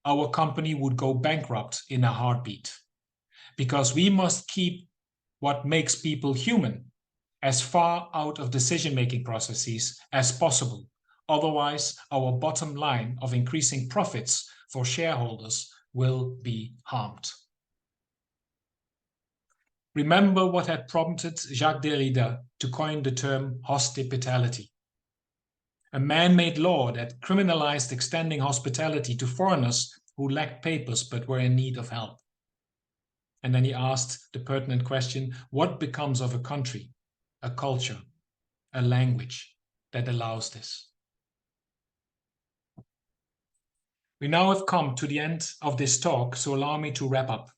our company would go bankrupt in a heartbeat, because we must keep what makes people human as far out of decision-making processes as possible. Otherwise, our bottom line of increasing profits for shareholders will be harmed. Remember what had prompted Jacques Derrida to coin the term hospitality, a man-made law that criminalized extending hospitality to foreigners who lacked papers but were in need of help. And then he asked the pertinent question, what becomes of a country, a culture, a language that allows this? We now have come to the end of this talk, so allow me to wrap up.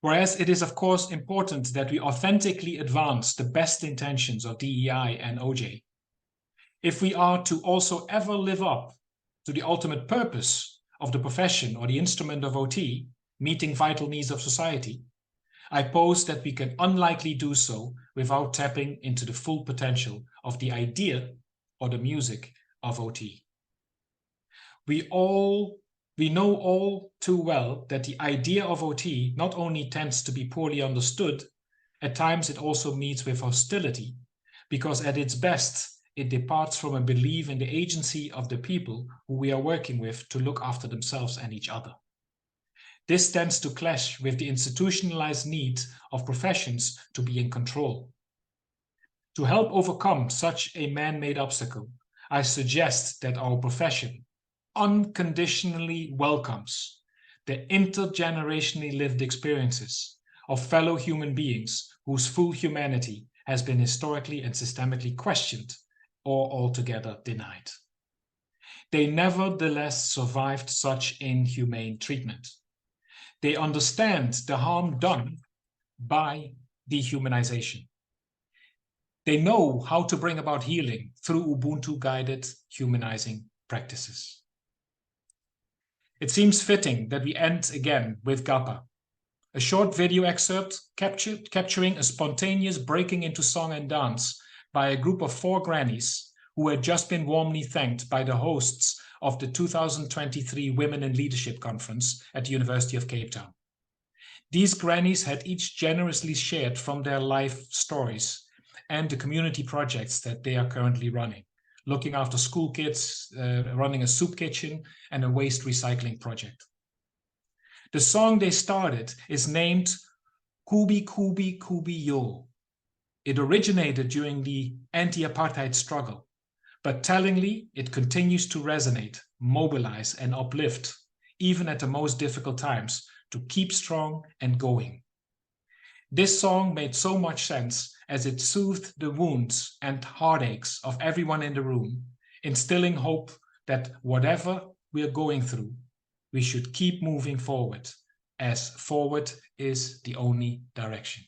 Whereas it is of course important that we authentically advance the best intentions of DEI and OJ, if we are to also ever live up to the ultimate purpose of the profession or the instrument of OT, meeting vital needs of society, I pose that we can unlikely do so without tapping into the full potential of the idea or the music of OT. We know all too well that the idea of OT not only tends to be poorly understood, at times it also meets with hostility, because at its best, it departs from a belief in the agency of the people who we are working with to look after themselves and each other. This tends to clash with the institutionalized need of professions to be in control. To help overcome such a man-made obstacle, I suggest that our profession unconditionally welcomes the intergenerationally lived experiences of fellow human beings whose full humanity has been historically and systemically questioned or altogether denied. They nevertheless survived such inhumane treatment. They understand the harm done by dehumanization. They know how to bring about healing through Ubuntu-guided humanizing practices. It seems fitting that we end again with GAPA, a short video excerpt capturing a spontaneous breaking into song and dance by a group of 4 grannies who had just been warmly thanked by the hosts of the 2023 Women in Leadership Conference at the University of Cape Town. These grannies had each generously shared from their life stories and the community projects that they are currently running, looking after school kids, running a soup kitchen, and a waste recycling project. The song they started is named Kubi Kubi Kubi Yo. It originated during the anti-apartheid struggle, but tellingly, it continues to resonate, mobilize, and uplift, even at the most difficult times, to keep strong and going. This song made so much sense as it soothed the wounds and heartaches of everyone in the room instilling hope that whatever we are going through, we should keep moving forward, as forward is the only direction.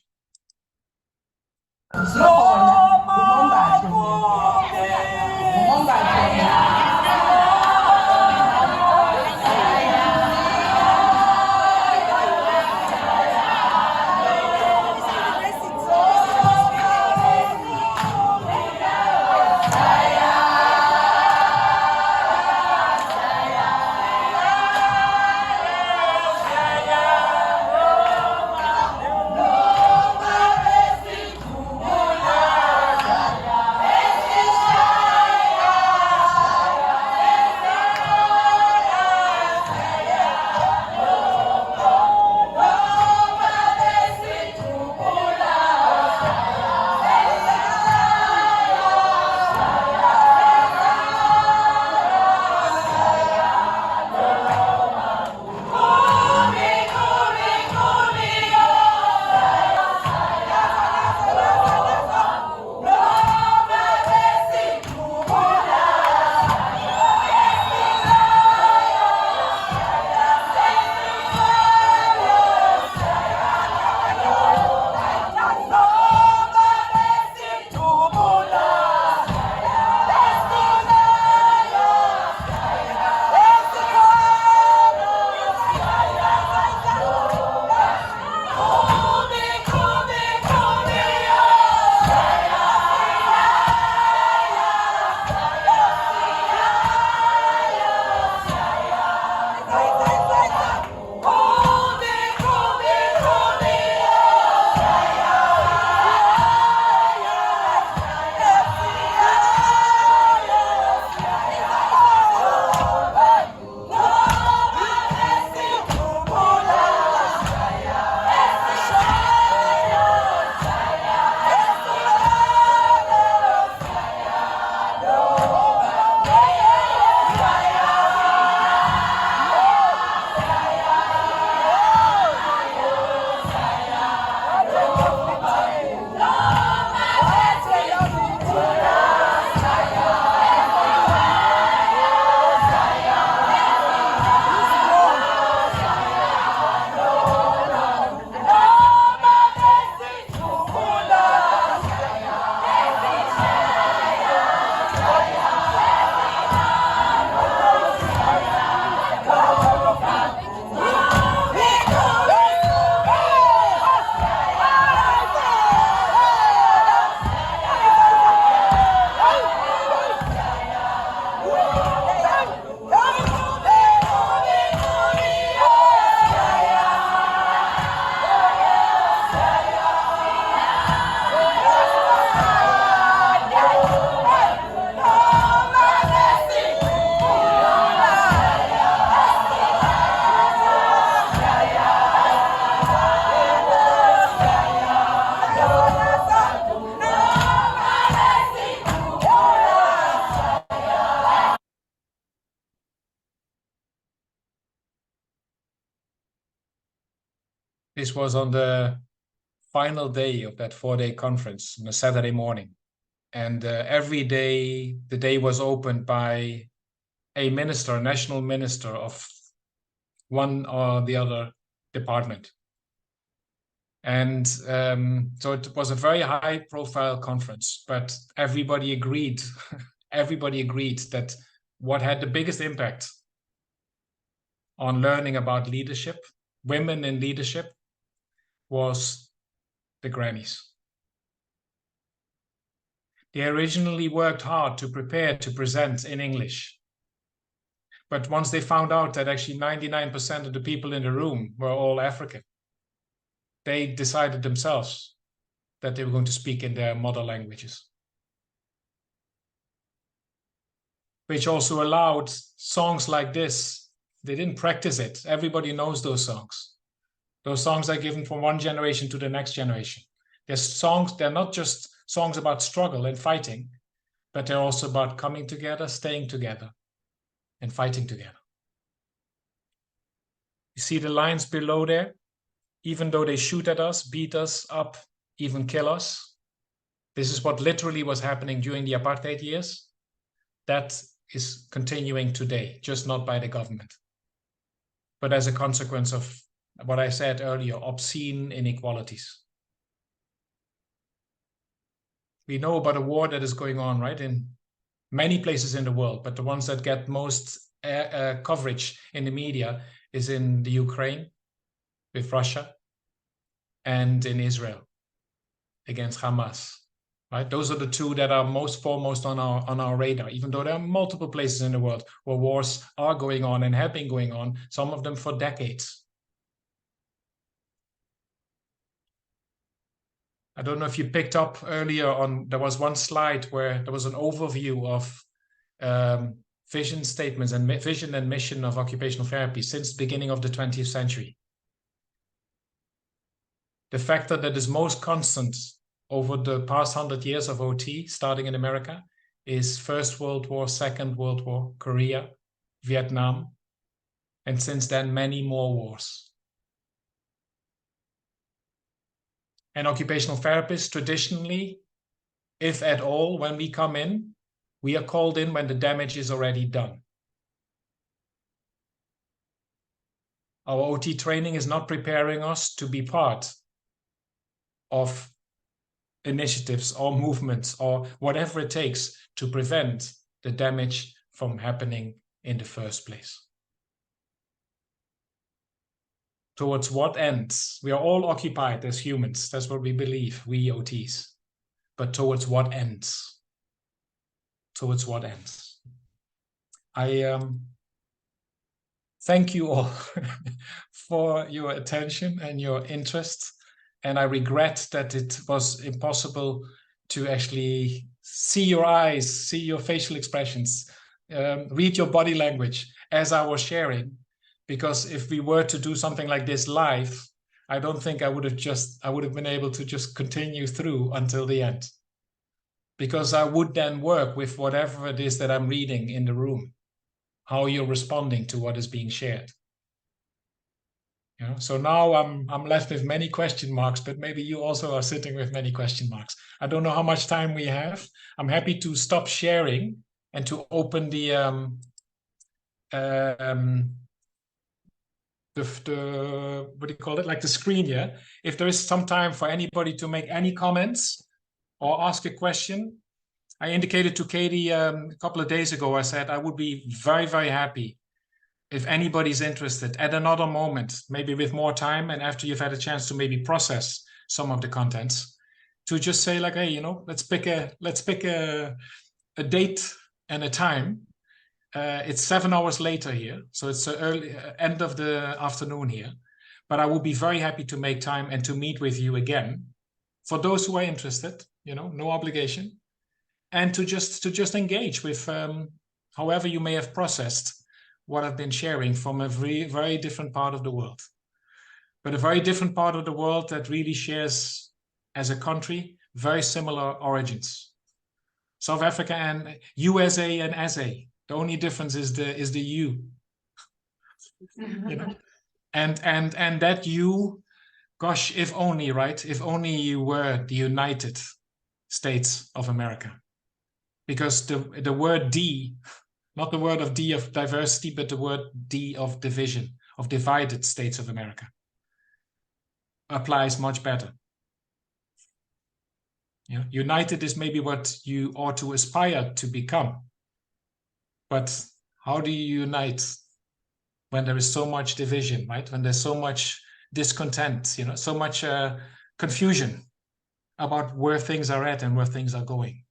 This was on the final day of that 4-day conference on a Saturday morning. And every day, the day was opened by a minister, a national minister of one or the other department. And so it was a very high profile conference, but everybody agreed, everybody agreed that what had the biggest impact on learning about leadership, women in leadership, was the grannies. They originally worked hard to prepare to present in English. But once they found out that actually 99% of the people in the room were all African, they decided themselves that they were going to speak in their mother languages. Which also allowed songs like this. They didn't practice it. Everybody knows those songs. Those songs are given from one generation to the next generation. They're songs, they're not just songs about struggle and fighting, but they're also about coming together, staying together, and fighting together. You see the lines below there? Even though they shoot at us, beat us up, even kill us. This is what literally was happening during the apartheid years. that is continuing today, just not by the government, but as a consequence of what I said earlier, obscene inequalities. We know about a war that is going on, right, in many places in the world, but the ones that get most coverage in the media is in the Ukraine with Russia and in Israel against Hamas. Right, those are the two that are most foremost on our radar, even though there are multiple places in the world where wars are going on and have been going on, some of them for decades. I don't know if you picked up earlier on, there was one slide where there was an overview of vision statements and vision and mission of occupational therapy since the beginning of the 20th century. The factor that is most constant over the past 100 years of OT, starting in America, is First World War, Second World War, Korea, Vietnam, and since then, many more wars. And occupational therapists, traditionally, if at all, when we come in, we are called in when the damage is already done. Our OT training is not preparing us to be part of initiatives or movements or whatever it takes to prevent the damage from happening in the first place. Towards what ends? We are all occupied as humans. That's what we believe, we OTs. But towards what ends? Towards what ends? I thank you all for your attention and your interest. And I regret that it was impossible to actually see your eyes, see your facial expressions, read your body language as I was sharing. Because if we were to do something like this live, I don't think I would have been able to just continue through until the end. Because I would then work with whatever it is that I'm reading in the room, how you're responding to what is being shared. You know, so now I'm left with many question marks, but maybe you also are sitting with many question marks. I don't know how much time we have. I'm happy to stop sharing and to open the what do you call it? Like the screen here. If there is some time for anybody to make any comments or ask a question. I indicated to Katie a couple of days ago, I said I would be very, very happy if anybody's interested at another moment, maybe with more time and after you've had a chance to maybe process some of the contents, to just say like, hey, you know, let's pick a date and a time. It's 7 hours later here, so it's early end of the afternoon here. But I would be very happy to make time and to meet with you again. For those who are interested, you know, no obligation, and to just engage with however you may have processed what I've been sharing from a very, very different part of the world. But a very different part of the world that really shares, as a country, very similar origins. South Africa and USA and SA. The only difference is the U. You know? And that U, gosh, if only, right? If only you were the United States of America. Because the word D, not the word of D of diversity, but the word D of division, of divided states of America, applies much better. You know, united is maybe what you ought to aspire to become. But how do you unite when there is so much division, right? When there's so much discontent, you know, so much confusion about where things are at and where things are going.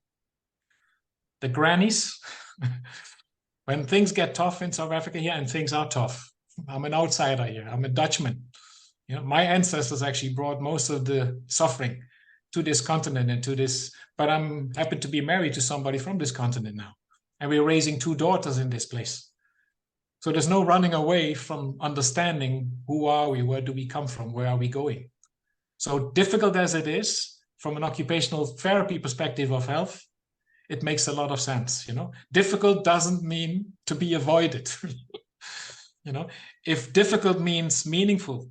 The grannies, when things get tough in South Africa here, and things are tough. I'm an outsider here. I'm a Dutchman. You know, my ancestors actually brought most of the suffering to this continent and to this, but I'm happy to be married to somebody from this continent now. And we're raising 2 daughters in this place. So there's no running away from understanding who are we, where do we come from, where are we going? So difficult as it is, from an occupational therapy perspective of health, it makes a lot of sense, you know. Difficult doesn't mean to be avoided. You know, if difficult means meaningful,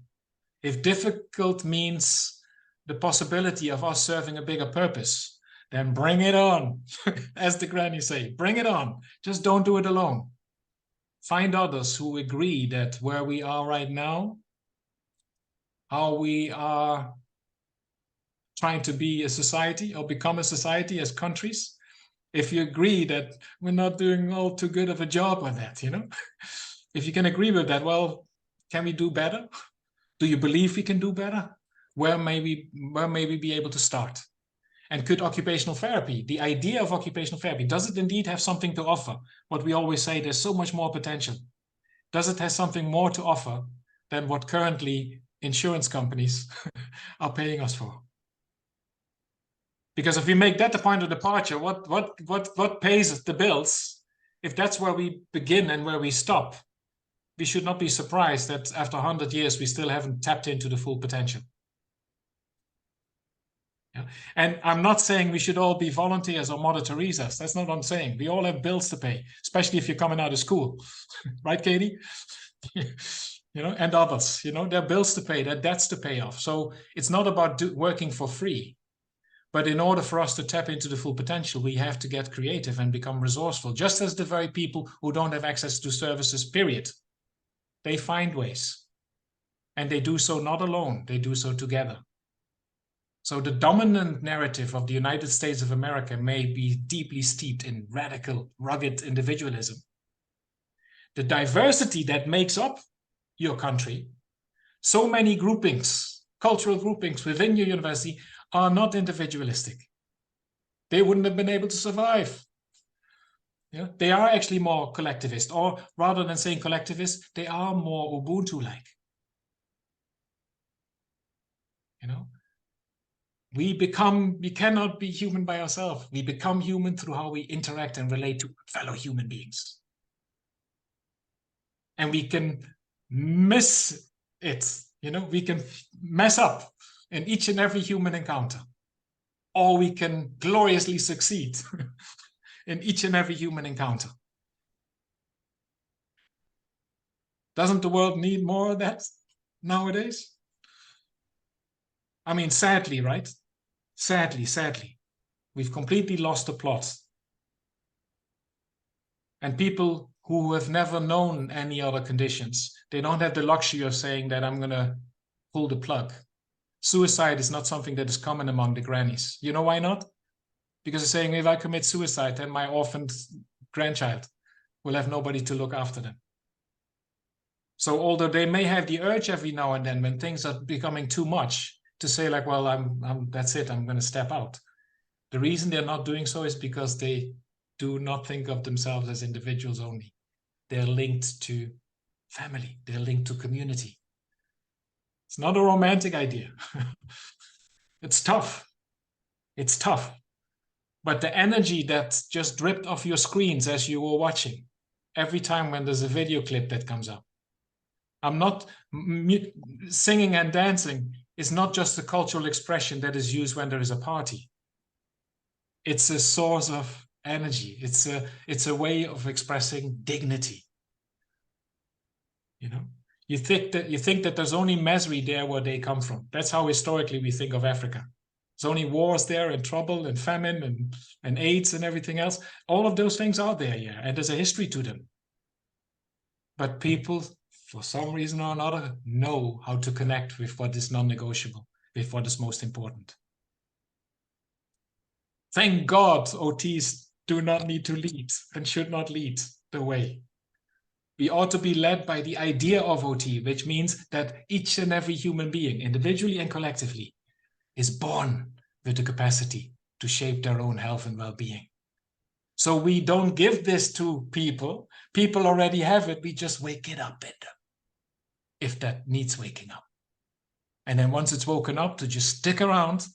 if difficult means the possibility of us serving a bigger purpose, then bring it on. As the grannies say, bring it on. Just don't do it alone. Find others who agree that where we are right now, how we are trying to be a society or become a society as countries, if you agree that we're not doing all too good of a job on that, you know, if you can agree with that, well, can we do better? Do you believe we can do better? Where may we be able to start? And could occupational therapy, the idea of occupational therapy, does it indeed have something to offer? What we always say, there's so much more potential. Does it have something more to offer than what currently insurance companies are paying us for? Because if we make that the point of departure, what pays the bills? If that's where we begin and where we stop, we should not be surprised that after 100 years, we still haven't tapped into the full potential. Yeah. And I'm not saying we should all be volunteers or Mother Teresa's. That's not what I'm saying. We all have bills to pay, especially if you're coming out of school. Right, Katie? You know, and others, you know, there are bills to pay, there are debts to pay off. So it's not about working for free. But in order for us to tap into the full potential, we have to get creative and become resourceful, just as the very people who don't have access to services, period. They find ways. And they do so not alone, they do so together. So the dominant narrative of the United States of America may be deeply steeped in radical, rugged individualism. The diversity that makes up your country, so many groupings, cultural groupings within your university are not individualistic. They wouldn't have been able to survive. Yeah? They are actually more collectivist, or rather than saying collectivist, they are more Ubuntu-like. You know? We cannot be human by ourselves. We become human through how we interact and relate to fellow human beings. And we can miss it, you know, we can mess up in each and every human encounter. Or we can gloriously succeed in each and every human encounter. Doesn't the world need more of that nowadays? I mean, sadly, right? Sadly, we've completely lost the plot. And people who have never known any other conditions, they don't have the luxury of saying that I'm going to pull the plug. Suicide is not something that is common among the grannies. You know why not? Because they're saying, if I commit suicide, then my orphaned grandchild will have nobody to look after them. So although they may have the urge every now and then when things are becoming too much to say like, well, that's it, I'm going to step out. The reason they're not doing so is because they do not think of themselves as individuals only. They're linked to family. They're linked to community. It's not a romantic idea. It's tough. It's tough. But the energy that just dripped off your screens as you were watching, every time when there's a video clip that comes up. I'm not singing and dancing is not just a cultural expression that is used when there is a party. It's a source of energy. It's a way of expressing dignity. You know, you think that there's only misery there where they come from. That's how historically we think of Africa. There's only wars there and trouble and famine and AIDS and everything else. All of those things are there, yeah, and there's a history to them. But people, for some reason or another, know how to connect with what is non-negotiable, with what is most important. Thank God OTs do not need to lead and should not lead the way. We ought to be led by the idea of OT, which means that each and every human being, individually and collectively, is born with the capacity to shape their own health and well-being. So we don't give this to people. People already have it. We just wake it up in them, if that needs waking up. And then once it's woken up, to just stick around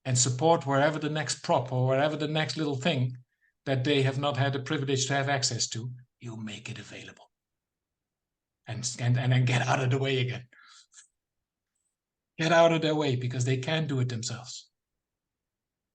and support wherever the next prop or wherever the next little thing that they have not had the privilege to have access to, you make it available. And then get out of the way again. Get out of their way because they can't do it themselves.